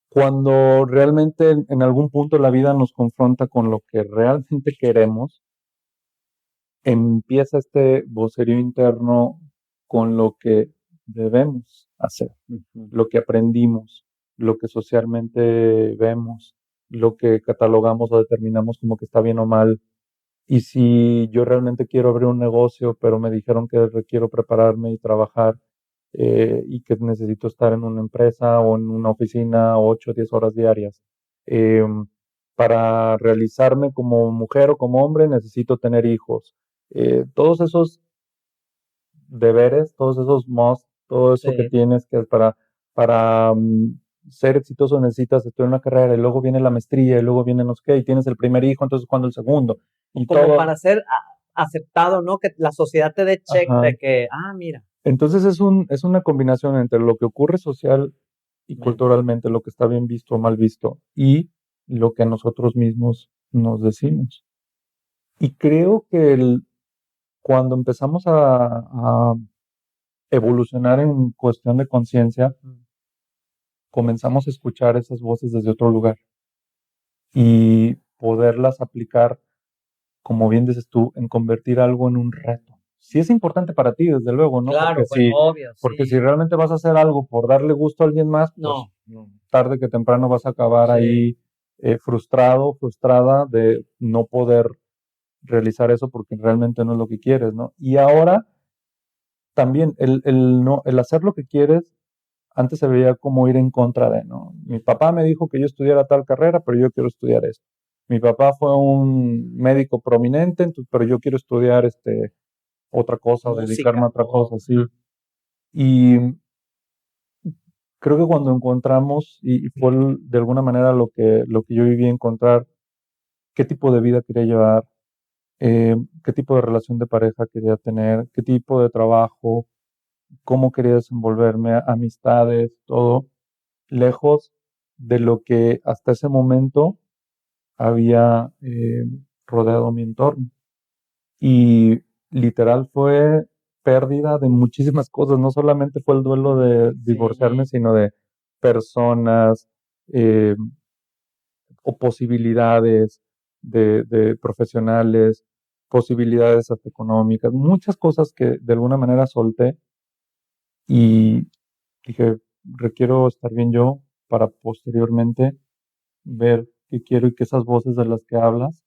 cuando realmente en algún punto la vida nos confronta con lo que realmente queremos, empieza este vocerío interno con lo que debemos hacer, lo que aprendimos, lo que socialmente vemos, lo que catalogamos o determinamos como que está bien o mal. Y si yo realmente quiero abrir un negocio, pero me dijeron que requiero prepararme y trabajar, y que necesito estar en una empresa o en una oficina 8 o 10 horas diarias. Eh, para realizarme como mujer o como hombre necesito tener hijos. Todos esos deberes, todos esos must, todo eso que Sí. tienes que para ser exitoso necesitas estudiar una carrera y luego viene la maestría y luego viene no sé qué y tienes el primer hijo, entonces cuando el segundo y Como todo. para ser aceptado, ¿no? Que la sociedad te dé check Ajá. de que, mira. Entonces es una combinación entre lo que ocurre social y culturalmente, lo que está bien visto o mal visto, y lo que nosotros mismos nos decimos. Y creo que cuando empezamos a evolucionar en cuestión de conciencia, comenzamos a escuchar esas voces desde otro lugar y poderlas aplicar, como bien dices tú, en convertir algo en un reto. Sí es importante para ti, desde luego, ¿no? Claro, pues obvio, Porque sí. si realmente vas a hacer algo por darle gusto a alguien más, pues No. tarde que temprano vas a acabar Sí. ahí frustrado, frustrada de no poder realizar eso porque realmente no es lo que quieres, ¿no? Y ahora también no, el hacer lo que quieres, antes se veía como ir en contra de, ¿no? Mi papá me dijo que yo estudiara tal carrera, pero yo quiero estudiar esto. Mi papá fue un médico prominente, pero yo quiero estudiar otra cosa o dedicarme Música a otra o cosa, sí. Y creo que cuando encontramos, y fue de alguna manera lo que yo viví, encontrar qué tipo de vida quería llevar, qué tipo de relación de pareja quería tener, qué tipo de trabajo, cómo quería desenvolverme, amistades, todo, lejos de lo que hasta ese momento había rodeado mi entorno. Y literal fue pérdida de muchísimas cosas, no solamente fue el duelo de divorciarme, sí. sino de personas, eh, o posibilidades de profesionales, posibilidades hasta económicas, muchas cosas que de alguna manera solté y dije, requiero estar bien yo para posteriormente ver qué quiero y que esas voces de las que hablas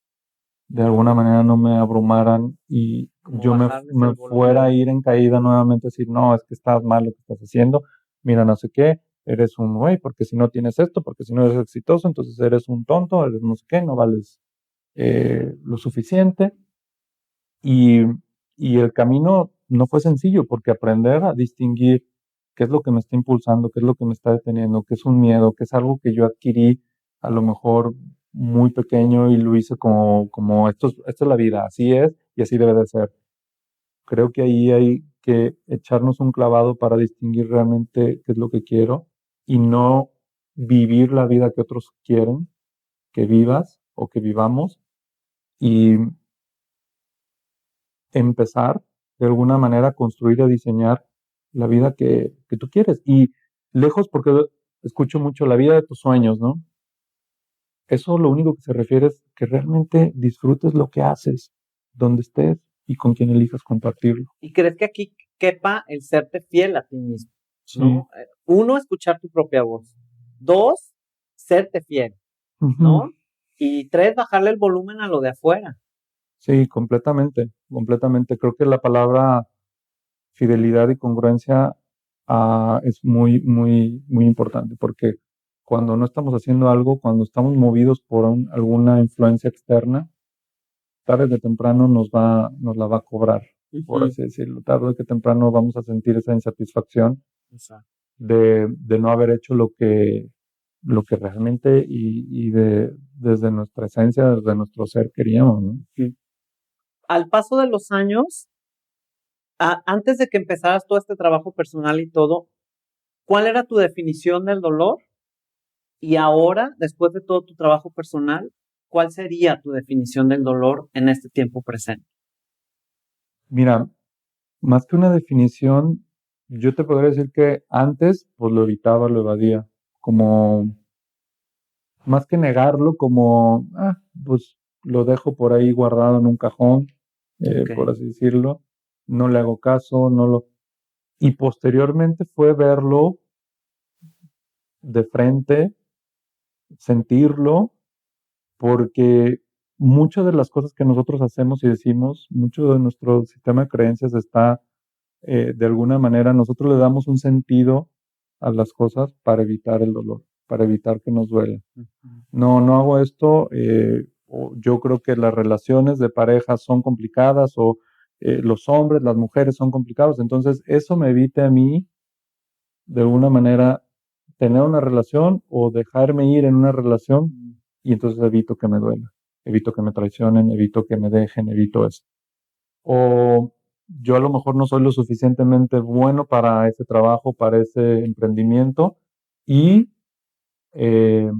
de alguna manera no me abrumaran y Como yo bajarles me el fuera a volumen. ir en caída nuevamente, decir, no, es que estás mal lo que estás haciendo, mira, no sé qué, eres un güey, porque si no tienes esto, porque si no eres exitoso, entonces eres un tonto, eres no sé qué, no vales lo suficiente. Y, y el camino no fue sencillo, porque aprender a distinguir qué es lo que me está impulsando, qué es lo que me está deteniendo, qué es un miedo, qué es algo que yo adquirí a lo mejor muy pequeño y lo hice como esto es la vida, así es y así debe de ser. Creo que ahí hay que echarnos un clavado para distinguir realmente qué es lo que quiero y no vivir la vida que otros quieren que vivas o que vivamos y empezar de alguna manera a construir, a diseñar la vida que tú quieres. Y lejos, porque escucho mucho la vida de tus sueños, ¿no? Eso lo único que se refiere es que realmente disfrutes lo que haces, donde estés y con quien elijas compartirlo. ¿Y crees que aquí quepa el serte fiel a ti mismo? Sí. ¿No? Uno, escuchar tu propia voz. Dos, serte fiel, Ujú. ¿no? Y tres, bajarle el volumen a lo de afuera. Sí, completamente, completamente. Creo que la palabra fidelidad y congruencia es muy, muy, muy importante porque cuando no estamos haciendo algo, cuando estamos movidos por alguna influencia externa, tarde o temprano nos la va a cobrar. por así decirlo. Tarde que temprano vamos a sentir esa insatisfacción Exacto. de no haber hecho lo que realmente desde nuestra esencia, desde nuestro ser queríamos, ¿no? Al paso de los años, antes de que empezaras todo este trabajo personal y todo, ¿cuál era tu definición del dolor? Y ahora, después de todo tu trabajo personal, ¿cuál sería tu definición del dolor en este tiempo presente? Mira, más que una definición, yo te podría decir que antes, pues lo evitaba, lo evadía, como, más que negarlo, como, pues lo dejo por ahí guardado en un cajón, por así decirlo, no le hago caso, no lo... Y posteriormente fue verlo de frente, sentirlo, porque muchas de las cosas que nosotros hacemos y decimos, mucho de nuestro sistema de creencias está, de alguna manera, nosotros le damos un sentido a las cosas para evitar el dolor, para evitar que nos duela. No hago esto, o yo creo que las relaciones de pareja son complicadas, o los hombres, las mujeres son complicados, entonces eso me evita a mí, de alguna manera, tener una relación o dejarme ir en una relación, y entonces evito que me duela, evito que me traicionen, evito que me dejen, evito eso. O yo a lo mejor no soy lo suficientemente bueno para ese trabajo, para ese emprendimiento, y eh,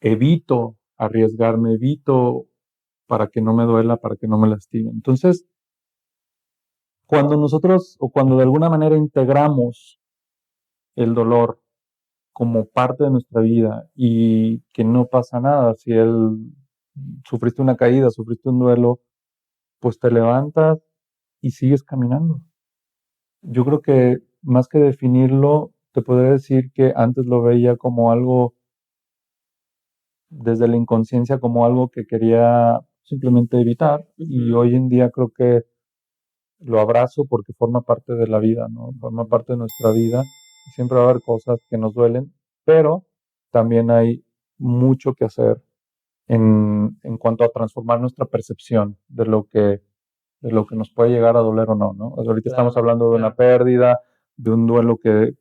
evito arriesgarme, evito para que no me duela, para que no me lastime. Entonces, cuando nosotros, o cuando de alguna manera integramos el dolor como parte de nuestra vida y que no pasa nada, si él sufriste una caída, sufriste un duelo, pues te levantas y sigues caminando. Yo creo que más que definirlo, te podría decir que antes lo veía como algo, desde la inconsciencia, como algo que quería simplemente evitar, y hoy en día creo que lo abrazo porque forma parte de la vida, ¿no? Forma parte de nuestra vida, y siempre va a haber cosas que nos duelen, pero también hay mucho que hacer en cuanto a transformar nuestra percepción de lo que nos puede llegar a doler o no, ¿no? O sea, ahorita estamos hablando de una pérdida, de un duelo que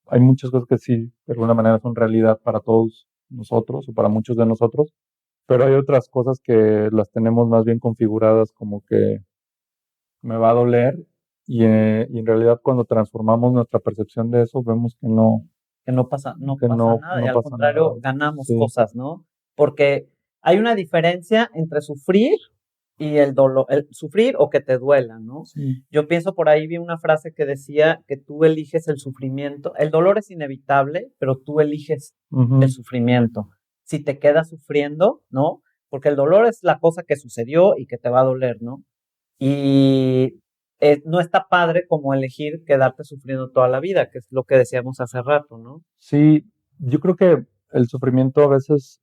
hay muchas cosas que sí, de alguna manera son realidad para todos nosotros, o para muchos de nosotros, pero hay otras cosas que las tenemos más bien configuradas como que me va a doler, y en realidad cuando transformamos nuestra percepción de eso, vemos que no, Que no pasa que nada, y no al pasa nada. contrario, ganamos Sí. cosas, ¿no? Porque hay una diferencia entre sufrir y el dolor, el sufrir o que te duela, ¿no? Sí. Yo pienso, por ahí vi una frase que decía que tú eliges el sufrimiento. El dolor es inevitable, pero tú eliges el sufrimiento. Si te quedas sufriendo, ¿no? Porque el dolor es la cosa que sucedió y que te va a doler, ¿no? Y no está padre como elegir quedarte sufriendo toda la vida, que es lo que decíamos hace rato, ¿no? Sí, yo creo que el sufrimiento a veces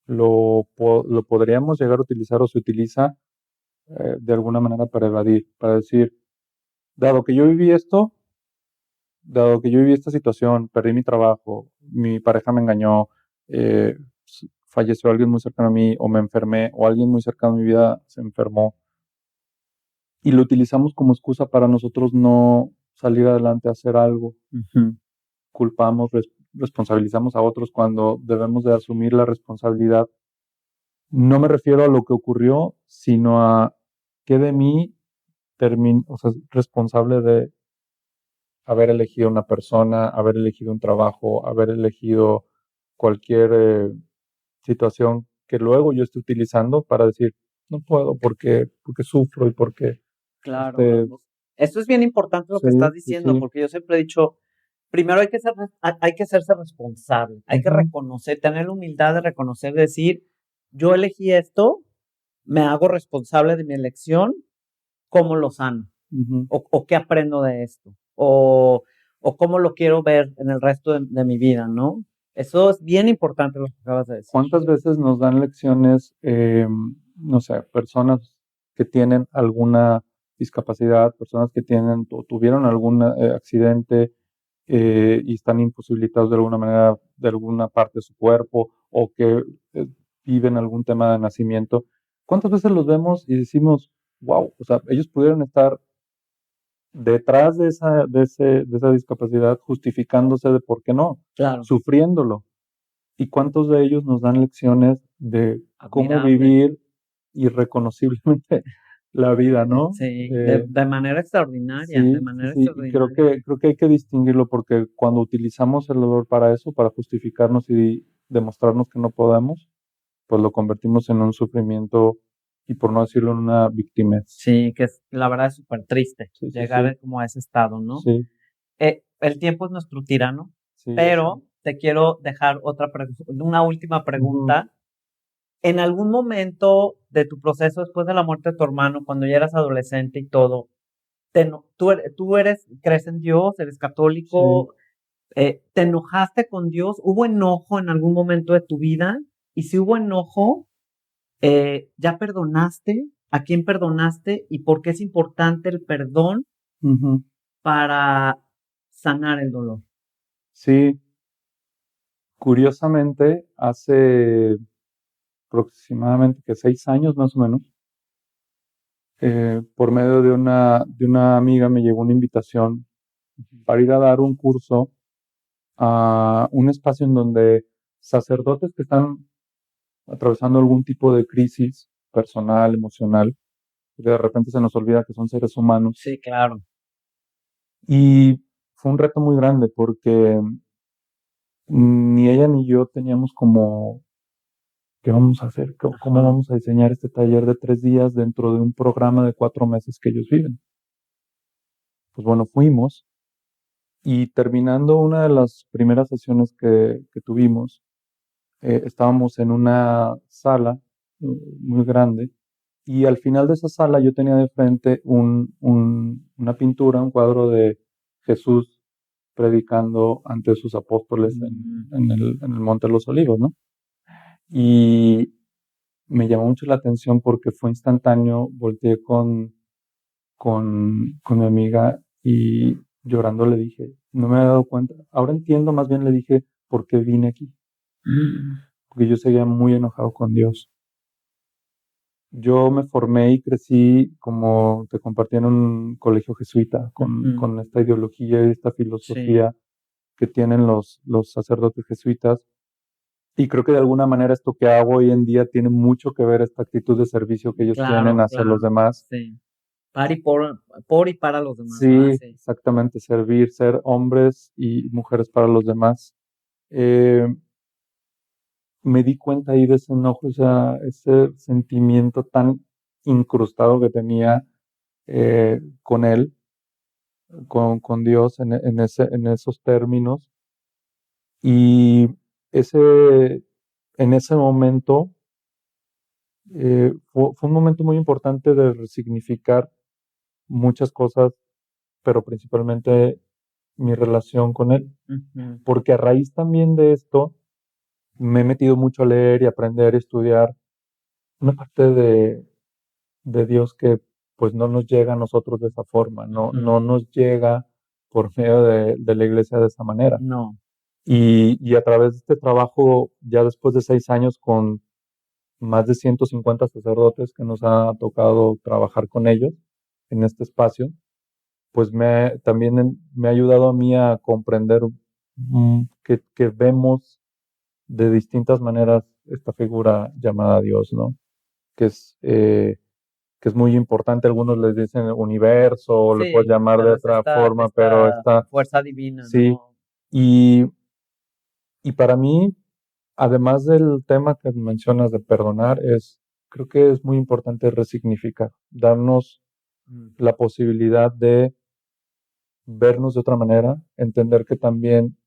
lo podríamos llegar a utilizar, o se utiliza de alguna manera para evadir, para decir, dado que yo viví esto, dado que yo viví esta situación, perdí mi trabajo, mi pareja me engañó, eh, falleció alguien muy cercano a mí, o me enfermé, o alguien muy cercano a mi vida se enfermó, y lo utilizamos como excusa para nosotros no salir adelante a hacer algo. Culpamos, responsabilizamos a otros cuando debemos de asumir la responsabilidad. No me refiero a lo que ocurrió, sino a qué de mí o sea, responsable de haber elegido una persona, haber elegido un trabajo, haber elegido cualquier situación que luego yo esté utilizando para decir, no puedo porque sufro y porque... Claro. Esto es bien importante lo que Sí, estás sí, diciendo, sí. porque yo siempre he dicho, primero hay que hacerse responsable, hay que reconocer, tener la humildad de reconocer, decir, yo elegí esto, me hago responsable de mi elección, ¿cómo lo sano? O qué aprendo de esto, o cómo lo quiero ver en el resto de mi vida, ¿no? Eso es bien importante lo que acabas de decir. ¿Cuántas veces nos dan lecciones, no sé, personas que tienen alguna discapacidad, personas que tienen o tuvieron algún accidente, y están imposibilitados de alguna manera, de alguna parte de su cuerpo, o que viven algún tema de nacimiento, ¿Cuántas veces los vemos y decimos, wow, o sea, ellos pudieron estar detrás de esa discapacidad justificándose de por qué no, Claro, sufriéndolo? ¿Y cuántos de ellos nos dan lecciones de cómo admirable. vivir irreconociblemente la vida, ¿no? Sí, de manera extraordinaria, de Sí, sí, manera sí, y extraordinaria. creo que hay que distinguirlo porque cuando utilizamos el dolor para eso, para justificarnos y demostrarnos que no podemos, pues lo convertimos en un sufrimiento y por no decirlo en una víctima. Sí, que la verdad es súper triste Sí, sí, llegar sí, como a ese estado, ¿no? sí, El tiempo es nuestro tirano, sí, ya sé. pero te quiero dejar una última Ujú, pregunta. En algún momento de tu proceso después de la muerte de tu hermano, cuando ya eras adolescente y todo, crees en Dios, eres sí. católico, ¿te enojaste con Dios? ¿Hubo enojo en algún momento de tu vida? Y si hubo enojo, ¿ya perdonaste? ¿A quién perdonaste? ¿Y por qué es importante el perdón Ujú. para sanar el dolor? Sí, curiosamente, hace aproximadamente que 6 años más o menos, por medio de una amiga me llegó una invitación para ir a dar un curso a un espacio en donde sacerdotes que están atravesando algún tipo de crisis personal, emocional, porque de repente se nos olvida que son seres humanos. Sí, claro. Y fue un reto muy grande porque ni ella ni yo teníamos como, ¿qué vamos a hacer? ¿Cómo Ajá. vamos a diseñar este taller de 3 días dentro de un programa de 4 meses que ellos viven? Pues bueno, fuimos y terminando una de las primeras sesiones que tuvimos, estábamos en una sala muy grande y al final de esa sala yo tenía de frente una pintura, un cuadro de Jesús predicando ante sus apóstoles Mm, en el Monte de los Olivos, ¿no? Y me llamó mucho la atención porque fue instantáneo, volteé con mi amiga y llorando le dije, no me había dado cuenta, ahora entiendo, más bien le dije, por qué vine aquí, mm, porque yo seguía muy enojado con Dios. Yo me formé y crecí, como te compartí, en un colegio jesuita, ujú. con esta ideología y esta Sí, filosofía que tienen los sacerdotes jesuitas. Y creo que de alguna manera esto que hago hoy en día tiene mucho que ver esta actitud de servicio que ellos tienen claro, hacia los claro. demás. Sí. Por y para los demás, ¿verdad? Sí, Sí. exactamente, servir, ser hombres y mujeres para los demás. Eh, Me di cuenta ahí de ese enojo, ese sentimiento tan incrustado que tenía con él, con Dios en esos términos. Y ese, en ese momento fue un momento muy importante de resignificar muchas cosas, pero principalmente mi relación con él. Ujú. Porque a raíz también de esto me he metido mucho a leer y aprender y estudiar una parte de Dios que pues no nos llega a nosotros de esa forma, no Ujú. nos llega por medio de la iglesia de esa manera. No. Y a través de este trabajo, ya después de 6 años con más de 150 sacerdotes que nos ha tocado trabajar con ellos en este espacio, pues también me ha ayudado a mí a comprender que vemos de distintas maneras esta figura llamada Dios, ¿no? Que es, eh, que es muy importante. Algunos les dicen universo, o le puedes Sí, llamar de pero es otra esta forma, pero esta está, fuerza divina, sí. ¿no? Y, y para mí, además del tema que mencionas de perdonar, creo que es muy importante resignificar, darnos Mm, la posibilidad de vernos de otra manera, entender que también,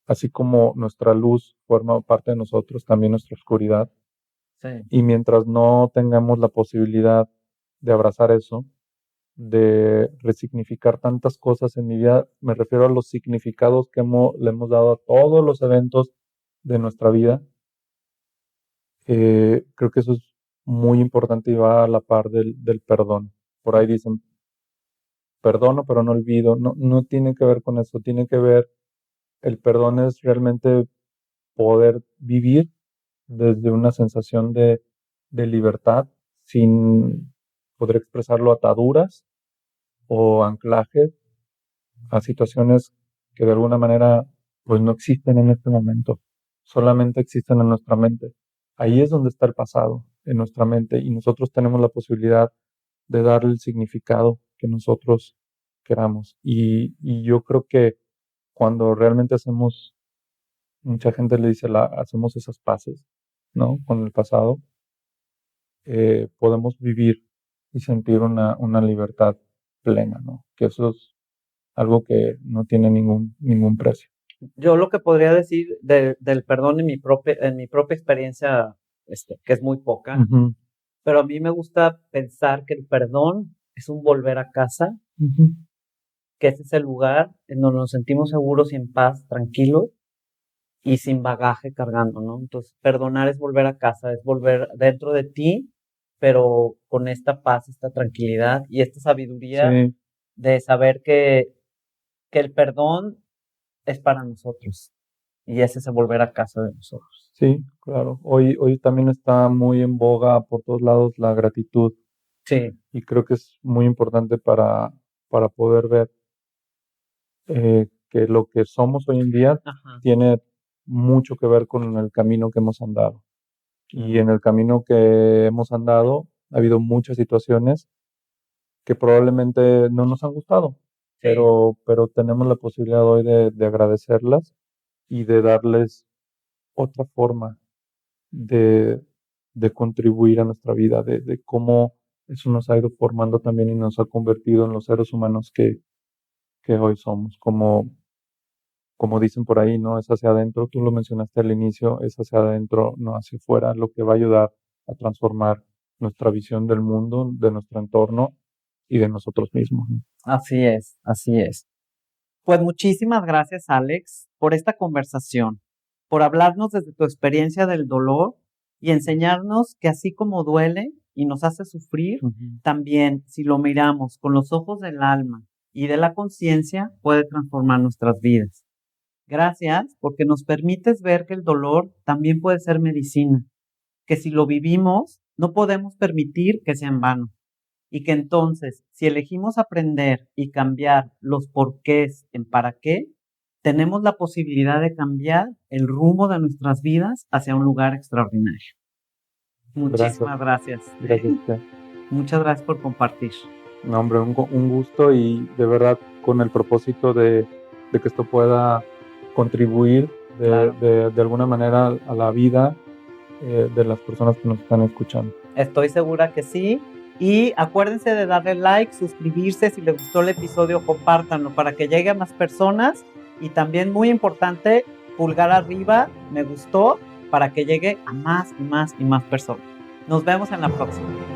así como nuestra luz forma parte de nosotros, también nuestra oscuridad. sí, Y mientras no tengamos la posibilidad de abrazar eso, de resignificar tantas cosas en mi vida, me refiero a los significados que le hemos dado a todos los eventos de nuestra vida. Creo que eso es muy importante y va a la par del perdón. Por ahí dicen, perdono, pero no olvido. No, no tiene que ver con eso, tiene que ver, el perdón es realmente poder vivir desde una sensación de libertad sin poder expresarlo, ataduras o anclajes a situaciones que de alguna manera pues no existen en este momento, solamente existen en nuestra mente. Ahí es donde está el pasado, en nuestra mente, y nosotros tenemos la posibilidad de darle el significado que nosotros queramos. Y yo creo que cuando realmente mucha gente le dice, hacemos esas paces, ¿no? Con el pasado, podemos vivir y sentir una libertad plena, ¿no? Que eso es algo que no tiene ningún precio. Yo lo que podría decir del perdón en mi propia experiencia, que es muy poca, Uh-huh. pero a mí me gusta pensar que el perdón es un volver a casa, Uh-huh. que ese es el lugar en donde nos sentimos seguros y en paz, tranquilos y sin bagaje cargando, ¿no? Entonces, perdonar es volver a casa, es volver dentro de ti, pero con esta paz, esta tranquilidad y esta sabiduría Sí, de saber que el perdón es para nosotros y ese es el volver a casa de nosotros. sí, claro. Hoy también está muy en boga por todos lados la gratitud, Sí, y creo que es muy importante para poder ver que lo que somos hoy en día ajá, tiene mucho que ver con el camino que hemos andado. Y claro. en el camino que hemos andado ha habido muchas situaciones que probablemente no nos han gustado, Sí, pero tenemos la posibilidad hoy de agradecerlas y de darles otra forma de, de contribuir a nuestra vida, de cómo eso nos ha ido formando también y nos ha convertido en los seres humanos que hoy somos. Como dicen por ahí, no es hacia adentro, tú lo mencionaste al inicio, es hacia adentro, no hacia afuera, lo que va a ayudar a transformar nuestra visión del mundo, de nuestro entorno y de nosotros mismos, ¿no? así es, así es. Pues muchísimas gracias, Alex, por esta conversación, por hablarnos desde tu experiencia del dolor y enseñarnos que así como duele y nos hace sufrir, Uh-huh. también si lo miramos con los ojos del alma y de la conciencia, puede transformar nuestras vidas. Gracias porque nos permites ver que el dolor también puede ser medicina, que si lo vivimos, no podemos permitir que sea en vano. Y que entonces, si elegimos aprender y cambiar los porqués en para qué, tenemos la posibilidad de cambiar el rumbo de nuestras vidas hacia un lugar extraordinario. Gracias, Muchísimas gracias. gracias a usted. Muchas gracias por compartir. No, hombre, un gusto, y de verdad con el propósito de que esto pueda contribuir Claro. de alguna manera a la vida de las personas que nos están escuchando. Estoy segura que sí. Y acuérdense de darle like, suscribirse, si les gustó el episodio, compártanlo para que llegue a más personas. Y también muy importante, pulgar arriba, me gustó, para que llegue a más y más y más personas. Nos vemos en la próxima.